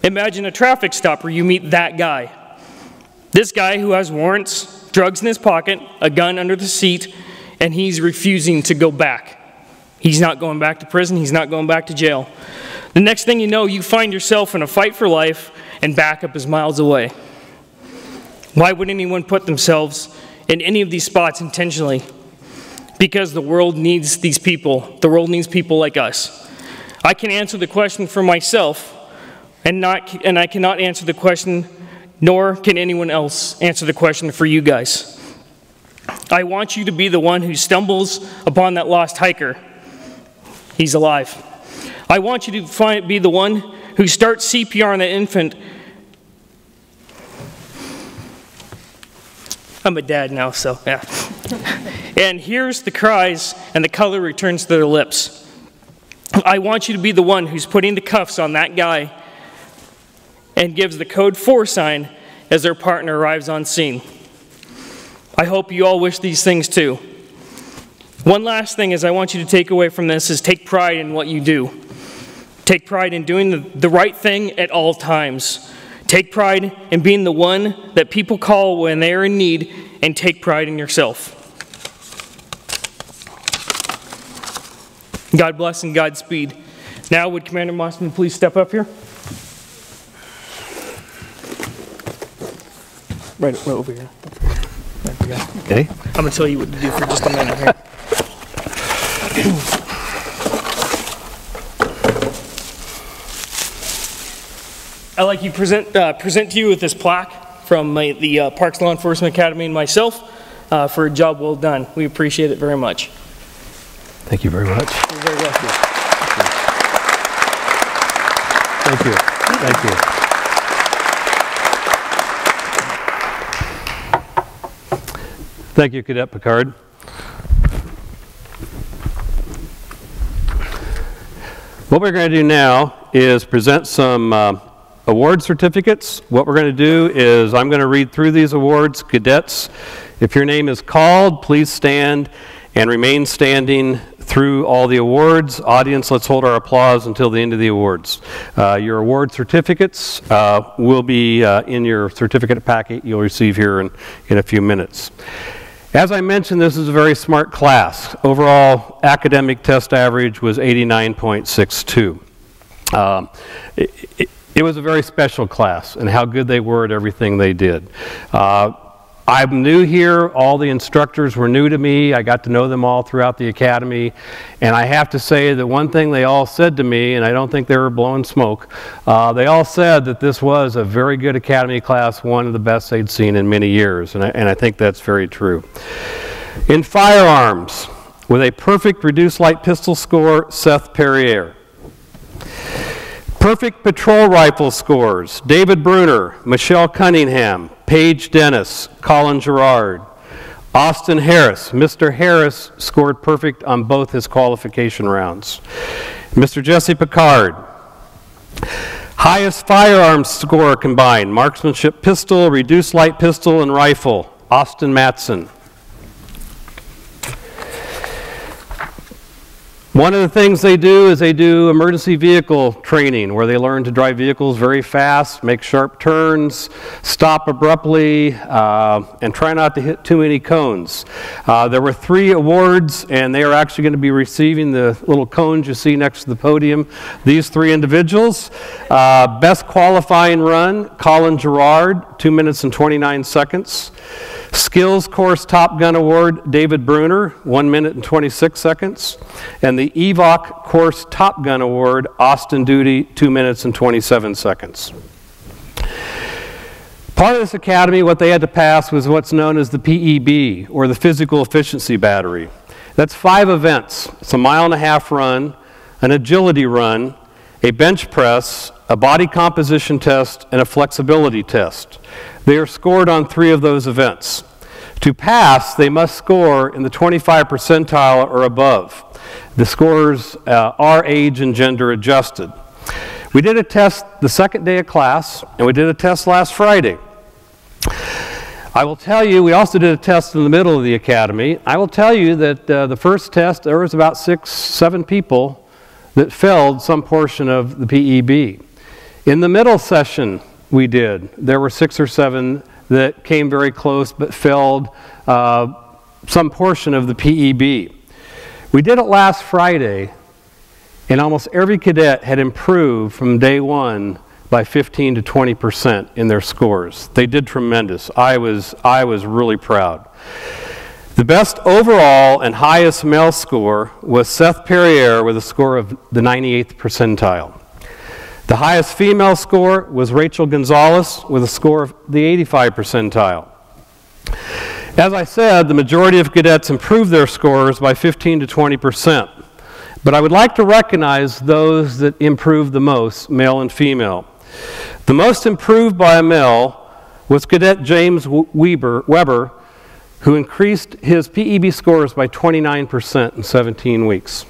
Imagine a traffic stop where you meet that guy. This guy who has warrants, drugs in his pocket, a gun under the seat, and he's refusing to go back. He's not going back to prison. He's not going back to jail. The next thing you know, you find yourself in a fight for life, and backup is miles away. Why would anyone put themselves in any of these spots intentionally? Because the world needs these people. The world needs people like us. I can answer the question for myself, and I cannot answer the question, nor can anyone else answer the question for you guys. I want you to be the one who stumbles upon that lost hiker. He's alive. I want you to be the one who starts CPR on that infant. I'm a dad now, so yeah. And hears the cries, and the color returns to their lips. I want you to be the one who's putting the cuffs on that guy and gives the code 4 sign as their partner arrives on scene. I hope you all wish these things too. One last thing is I want you to take away from this is take pride in what you do. Take pride in doing the right thing at all times. Take pride in being the one that people call when they are in need, and take pride in yourself. God bless and Godspeed. Now would Commander Mossman please step up here? Right over here. There we go. Okay. I'm going to tell you what to do for just a minute here. I'd like to present to you with this plaque from the Parks Law Enforcement Academy and myself for a job well done. We appreciate it very much. Thank you very much. You're very welcome. Thank you. Thank you. Thank you, Cadet Picard. What we're going to do now is present some award certificates. What we're going to do is I'm going to read through these awards. Cadets, if your name is called, please stand and remain standing through all the awards. Audience, let's hold our applause until the end of the awards. Your award certificates will be in your certificate packet you'll receive here in a few minutes. As I mentioned, this is a very smart class. Overall academic test average was 89.62. It was a very special class, and how good they were at everything they did. I'm new here. All the instructors were new to me. I got to know them all throughout the academy. And I have to say that one thing they all said to me, and I don't think they were blowing smoke, they all said that this was a very good academy class, one of the best they'd seen in many years. And I think that's very true. In firearms, with a perfect reduced light pistol score, Seth Perrier. Perfect patrol rifle scores, David Bruner, Michelle Cunningham, Paige Dennis, Colin Gerard. Austin Harris, Mr. Harris scored perfect on both his qualification rounds. Mr. Jesse Picard. Highest firearms score combined, marksmanship pistol, reduced light pistol, and rifle, Austin Matson. One of the things they do is they do emergency vehicle training where they learn to drive vehicles very fast, make sharp turns, stop abruptly, and try not to hit too many cones. There were 3 awards, and they are actually going to be receiving the little cones you see next to the podium. These 3 individuals. Best qualifying run, Colin Gerard, 2 minutes and 29 seconds. Skills Course Top Gun Award, David Bruner, 1 minute and 26 seconds. And the EVOC Course Top Gun Award, Austin Duty, 2 minutes and 27 seconds. Part of this academy, what they had to pass was what's known as the PEB, or the Physical Efficiency Battery. That's 5 events. It's a 1.5 mile run, an agility run, a bench press, a body composition test, and a flexibility test. They are scored on 3 of those events. To pass, they must score in the 25 percentile or above. The scores are age and gender adjusted. We did a test the second day of class, and we did a test last Friday. I will tell you, we also did a test in the middle of the academy. I will tell you that the first test, there was about 6, 7 people that failed some portion of the PEB. In the middle session we did, there were 6 or 7 that came very close but failed some portion of the PEB. We did it last Friday, and almost every cadet had improved from day 1 by 15 to 20% in their scores. They did tremendous. I was really proud. The best overall and highest male score was Seth Perrier with a score of the 98th percentile. The highest female score was Rachel Gonzalez with a score of the 85 percentile. As I said, the majority of cadets improved their scores by 15 to 20%. But I would like to recognize those that improved the most, male and female. The most improved by a male was Cadet James Weber, who increased his PEB scores by 29% in 17 weeks.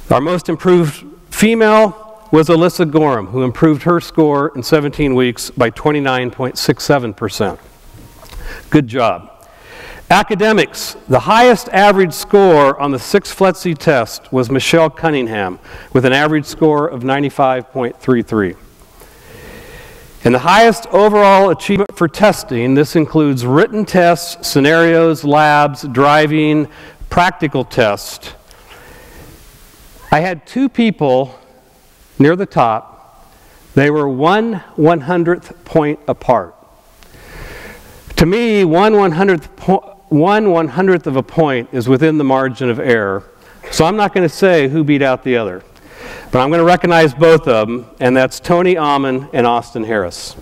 Our most improved female was Elisa Gorham, who improved her score in 17 weeks by 29.67%. Good job. Academics, the highest average score on the 6 Fletc test was Michelle Cunningham with an average score of 95.33. And the highest overall achievement for testing, this includes written tests, scenarios, labs, driving, practical tests. I had 2 people near the top. They were 1/100th point apart. To me, 1/100th of a point is within the margin of error. So I'm not going to say who beat out the other. But I'm going to recognize both of them, and that's Tony Amon and Austin Harris.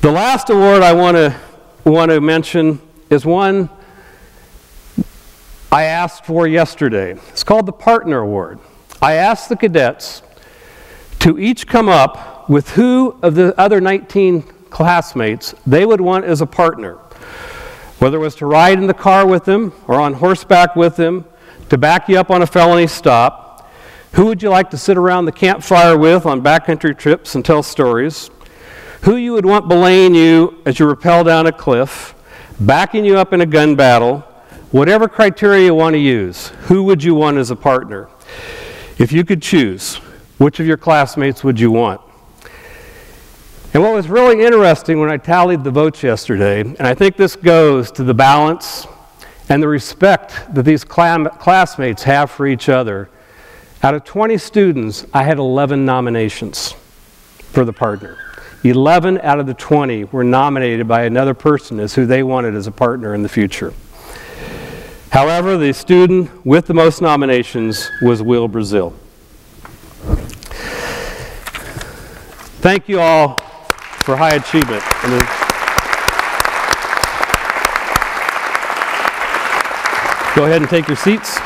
The last award I want to mention is one I asked for yesterday. It's called the Partner Award. I asked the cadets to each come up with who of the other 19 classmates they would want as a partner, whether it was to ride in the car with them or on horseback with them, to back you up on a felony stop. Who would you like to sit around the campfire with on backcountry trips and tell stories? Who you would want belaying you as you rappel down a cliff, backing you up in a gun battle, Whatever criteria you want to use, who would you want as a partner? If you could choose, which of your classmates would you want? And what was really interesting when I tallied the votes yesterday, and I think this goes to the balance and the respect that these classmates have for each other, out of 20 students, I had 11 nominations for the partner. 11 out of the 20 were nominated by another person as who they wanted as a partner in the future. However, the student with the most nominations was Will Brazil. Thank you all for high achievement. Go ahead and take your seats.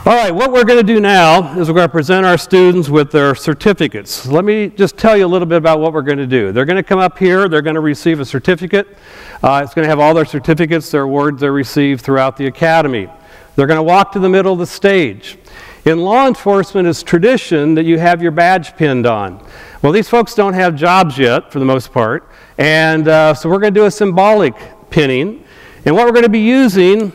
All right, what we're going to do now is we're going to present our students with their certificates. Let me just tell you a little bit about what we're going to do. They're going to come up here. They're going to receive a certificate. It's going to have all their certificates, their awards they received throughout the academy. They're going to walk to the middle of the stage. In law enforcement, it's tradition that you have your badge pinned on. Well, these folks don't have jobs yet, for the most part, and so we're going to do a symbolic pinning. And what we're going to be using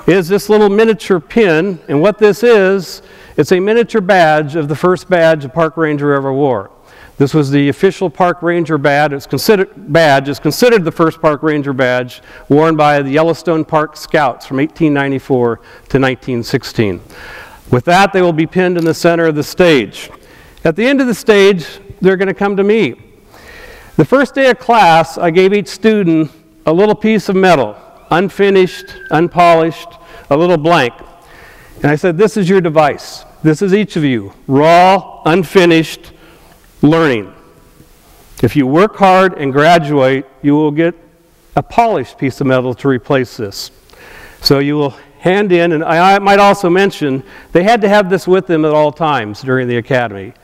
is this little miniature pin, and what this is, it's a miniature badge of the first badge a park ranger ever wore. This was the official park ranger badge. It's considered the first park ranger badge worn by the Yellowstone Park Scouts from 1894 to 1916. With that, they will be pinned in the center of the stage. At the end of the stage, they're going to come to me. The first day of class, I gave each student a little piece of metal, unfinished, unpolished, a little blank. And I said, this is your device. This is each of you, raw, unfinished learning. If you work hard and graduate, you will get a polished piece of metal to replace this. So you will hand in, and I might also mention, they had to have this with them at all times during the academy.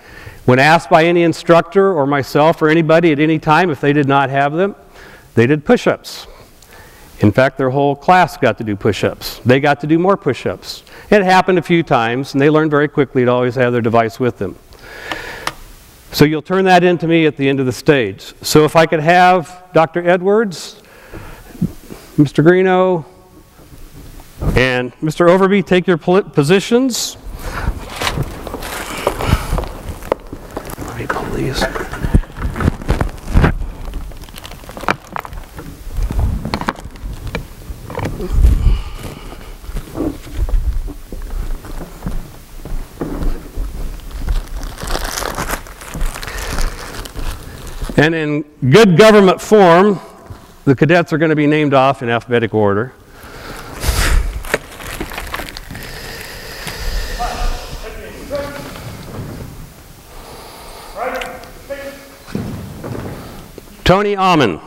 When asked by any instructor or myself or anybody at any time if they did not have them, they did push-ups. In fact, their whole class got to do push-ups. They got to do more push-ups. It happened a few times, and they learned very quickly to always have their device with them. So you'll turn that in to me at the end of the stage. So if I could have Dr. Edwards, Mr. Greeno, and Mr. Overby take your positions. Let me pull these. And in good government form, the cadets are going to be named off in alphabetical order. Tony Amon.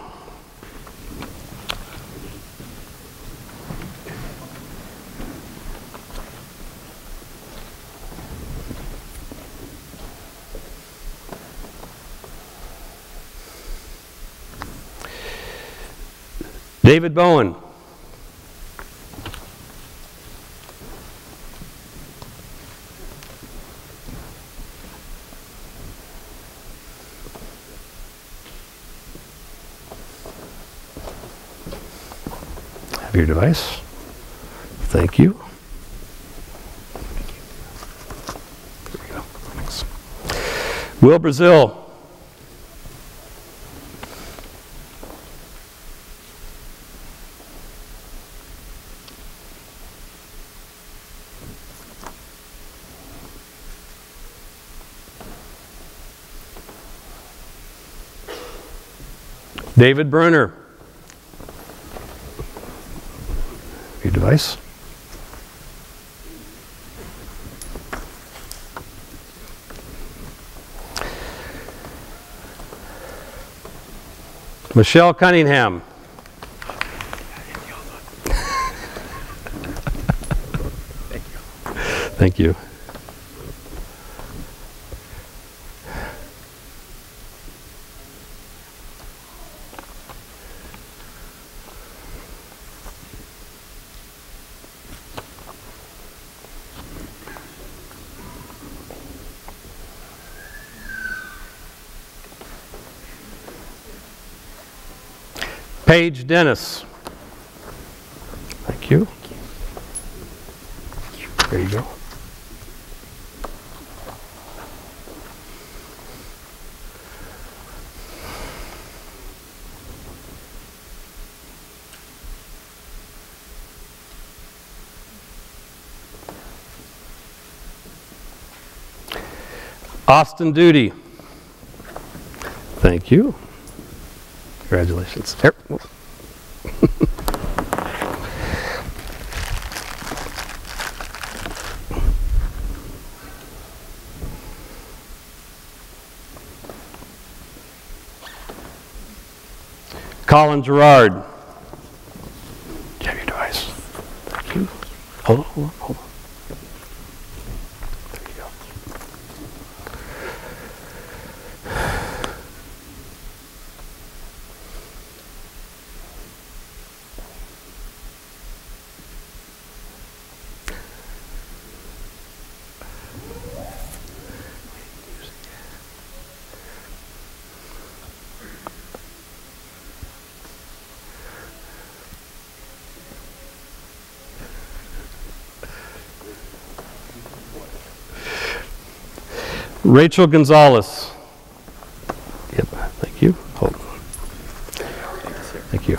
David Bowen. Have your device. Thank you. There we go. Thanks. Will Brazil. David Bruner. Your device. Michelle Cunningham. Thank you. Paige Dennis. Thank you. There you go. Austin Duty. Thank you. Congratulations. Here. Colin Gerard. Do you have your device? Thank you. Hold on, hold on, hold on. There you go. Rachel Gonzalez. Yep, thank you. Hold on. Thank you.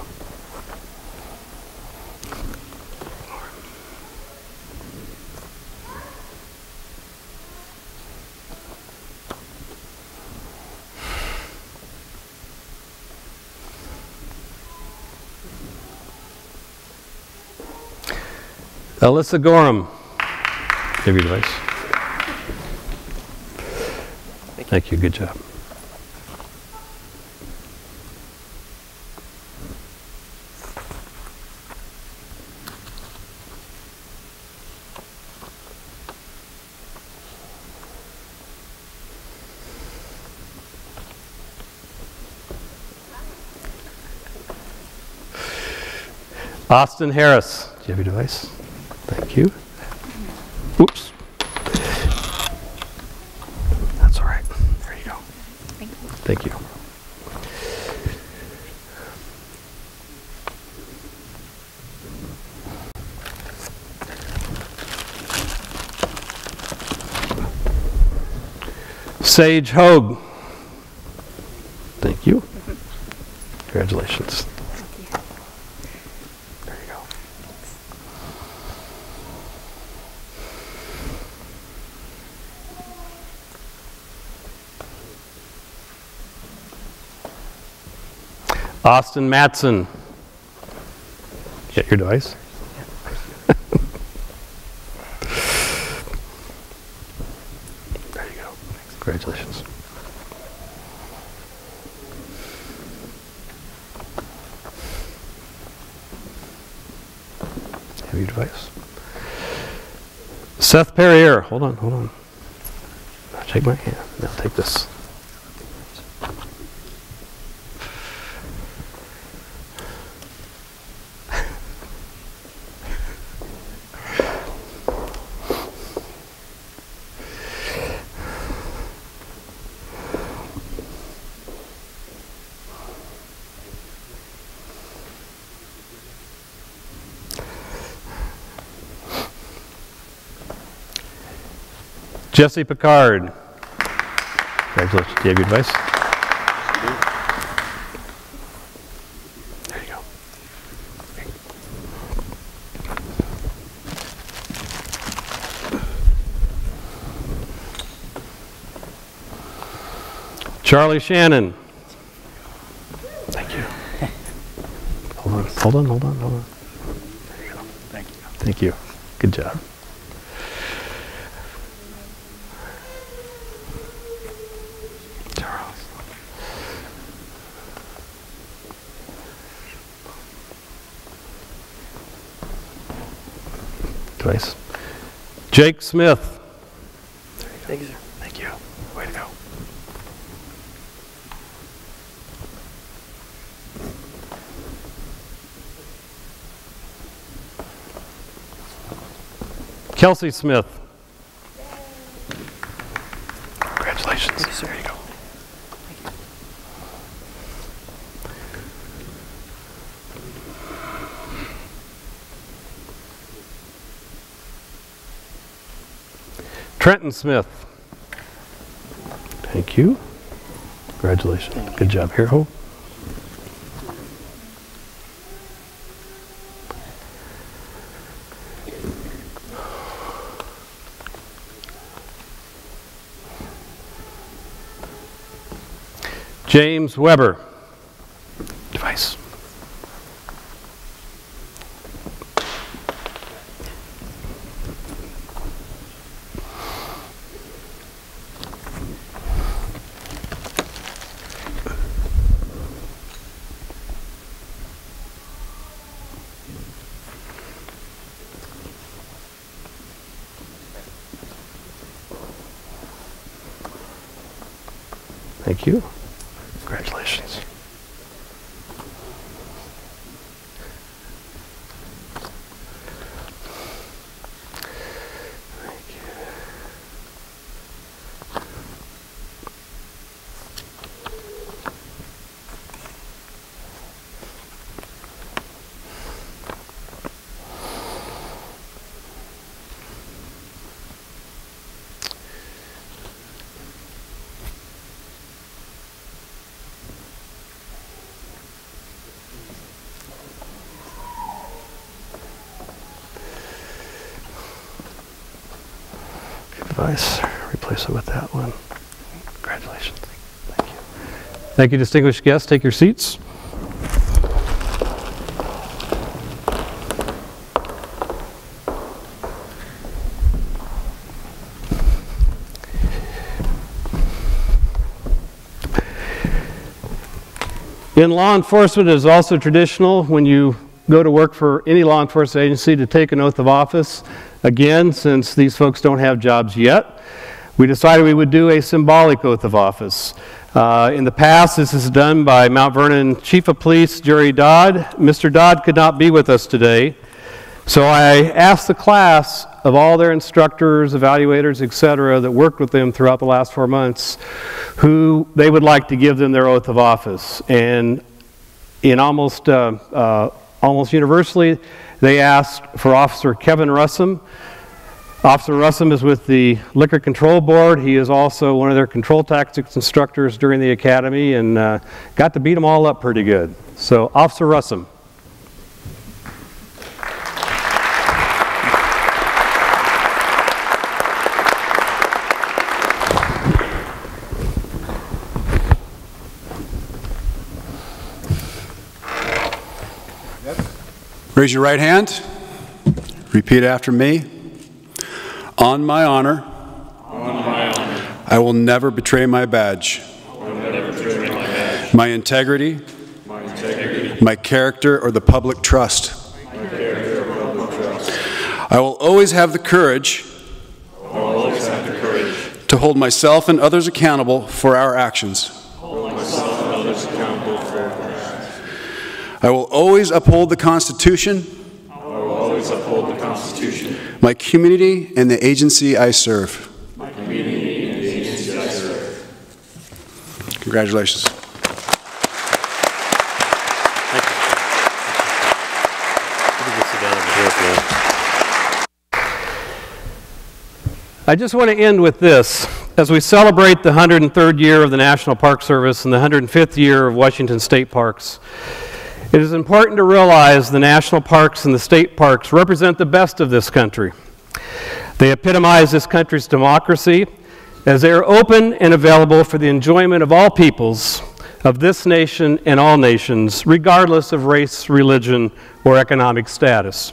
Elisa Gorham. Have your device. Thank you, good job. Austin Harris, do you have your device? Thank you. Oops. That's all right. There you go. Thank you. Sage Hogue. Thank you. Congratulations. There you go. Austin Matson. Get your device. There you go. Congratulations. Have your device. Seth Perrier. Hold on, hold on. Now take my hand. Now take this. Jesse Picard. Congratulations. Do you have your device? There you go. Charlie Shannon. Thank you. Hold on, hold on, hold on, hold on. There you go. Thank you. Thank you. Good job. Device. Jake Smith. Thank you, sir. Thank you. Way to go. Kelsey Smith. Congratulations. Thank you, sir. There you go. Trenton Smith. Thank you. Congratulations. Good job, Hero. James Weber. Device. Thank you. Congratulations. Thank you. Device, replace it with that one. Congratulations. Thank you. Thank you, distinguished guests. Take your seats. In law enforcement, it is also traditional when you go to work for any law enforcement agency to take an oath of office. Again, since these folks don't have jobs yet, we decided we would do a symbolic oath of office. In the past, this is done by Mount Vernon Chief of Police Jerry Dodd. Mr. Dodd could not be with us today, so I asked the class of all their instructors, evaluators, etc., that worked with them throughout the last 4 months, who they would like to give them their oath of office. And in almost universally, they asked for Officer Kevin Russum. Officer Russum is with the Liquor Control Board. He is also one of their control tactics instructors during the academy and got to beat them all up pretty good. So, Officer Russum. Raise your right hand. Repeat after me. On my honor, I will never betray my badge, my integrity, my character, or the public trust. I will always have the courage to hold myself and others accountable for our actions. I will always uphold the Constitution, my community, and the agency I serve. Congratulations. Thank you. I just want to end with this. As we celebrate the 103rd year of the National Park Service and the 105th year of Washington State Parks, it is important to realize the national parks and the state parks represent the best of this country. They epitomize this country's democracy as they are open and available for the enjoyment of all peoples of this nation and all nations, regardless of race, religion, or economic status.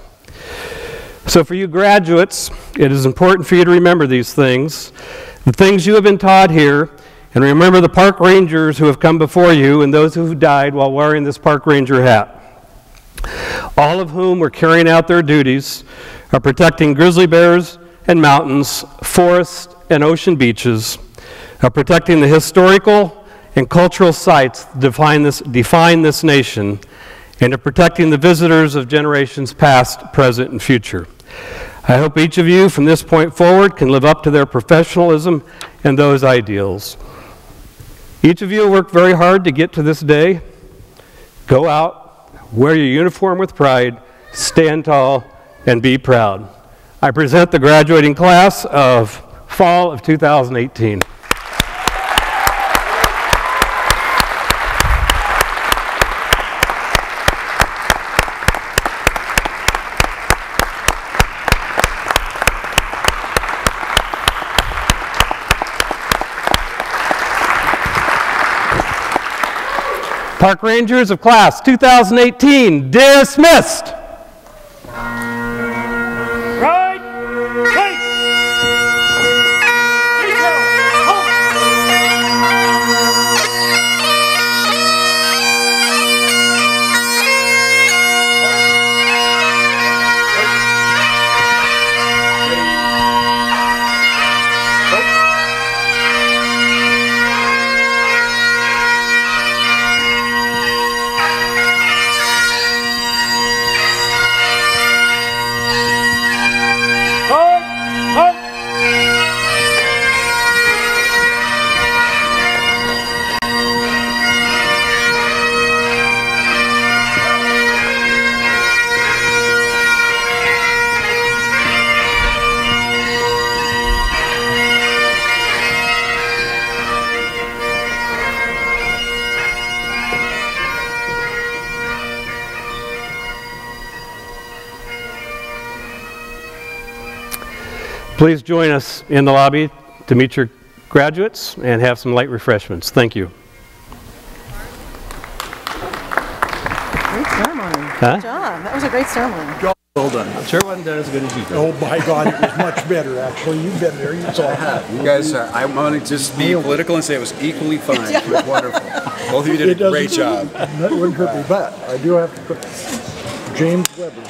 So for you graduates, it is important for you to remember these things, the things you have been taught here, and remember the park rangers who have come before you and those who died while wearing this park ranger hat. All of whom were carrying out their duties are protecting grizzly bears and mountains, forests and ocean beaches, are protecting the historical and cultural sites that define this nation, and are protecting the visitors of generations past, present, and future. I hope each of you from this point forward can live up to their professionalism and those ideals. Each of you worked very hard to get to this day. Go out, wear your uniform with pride, stand tall, and be proud. I present the graduating class of fall of 2018. Park Rangers of Class 2018 dismissed. Right, place. Detail, halt. Please join us in the lobby to meet your graduates and have some light refreshments. Thank you. Great ceremony. Huh? Good job. That was a great ceremony. Well done. I'm sure it wasn't done as good as you did. Oh my God, it was much better actually. You've been there, you saw it. You guys, I want to just be political and say it was equally fine. It was wonderful. Both of you did a great job. That wouldn't hurt me, but I do have to put James Weber.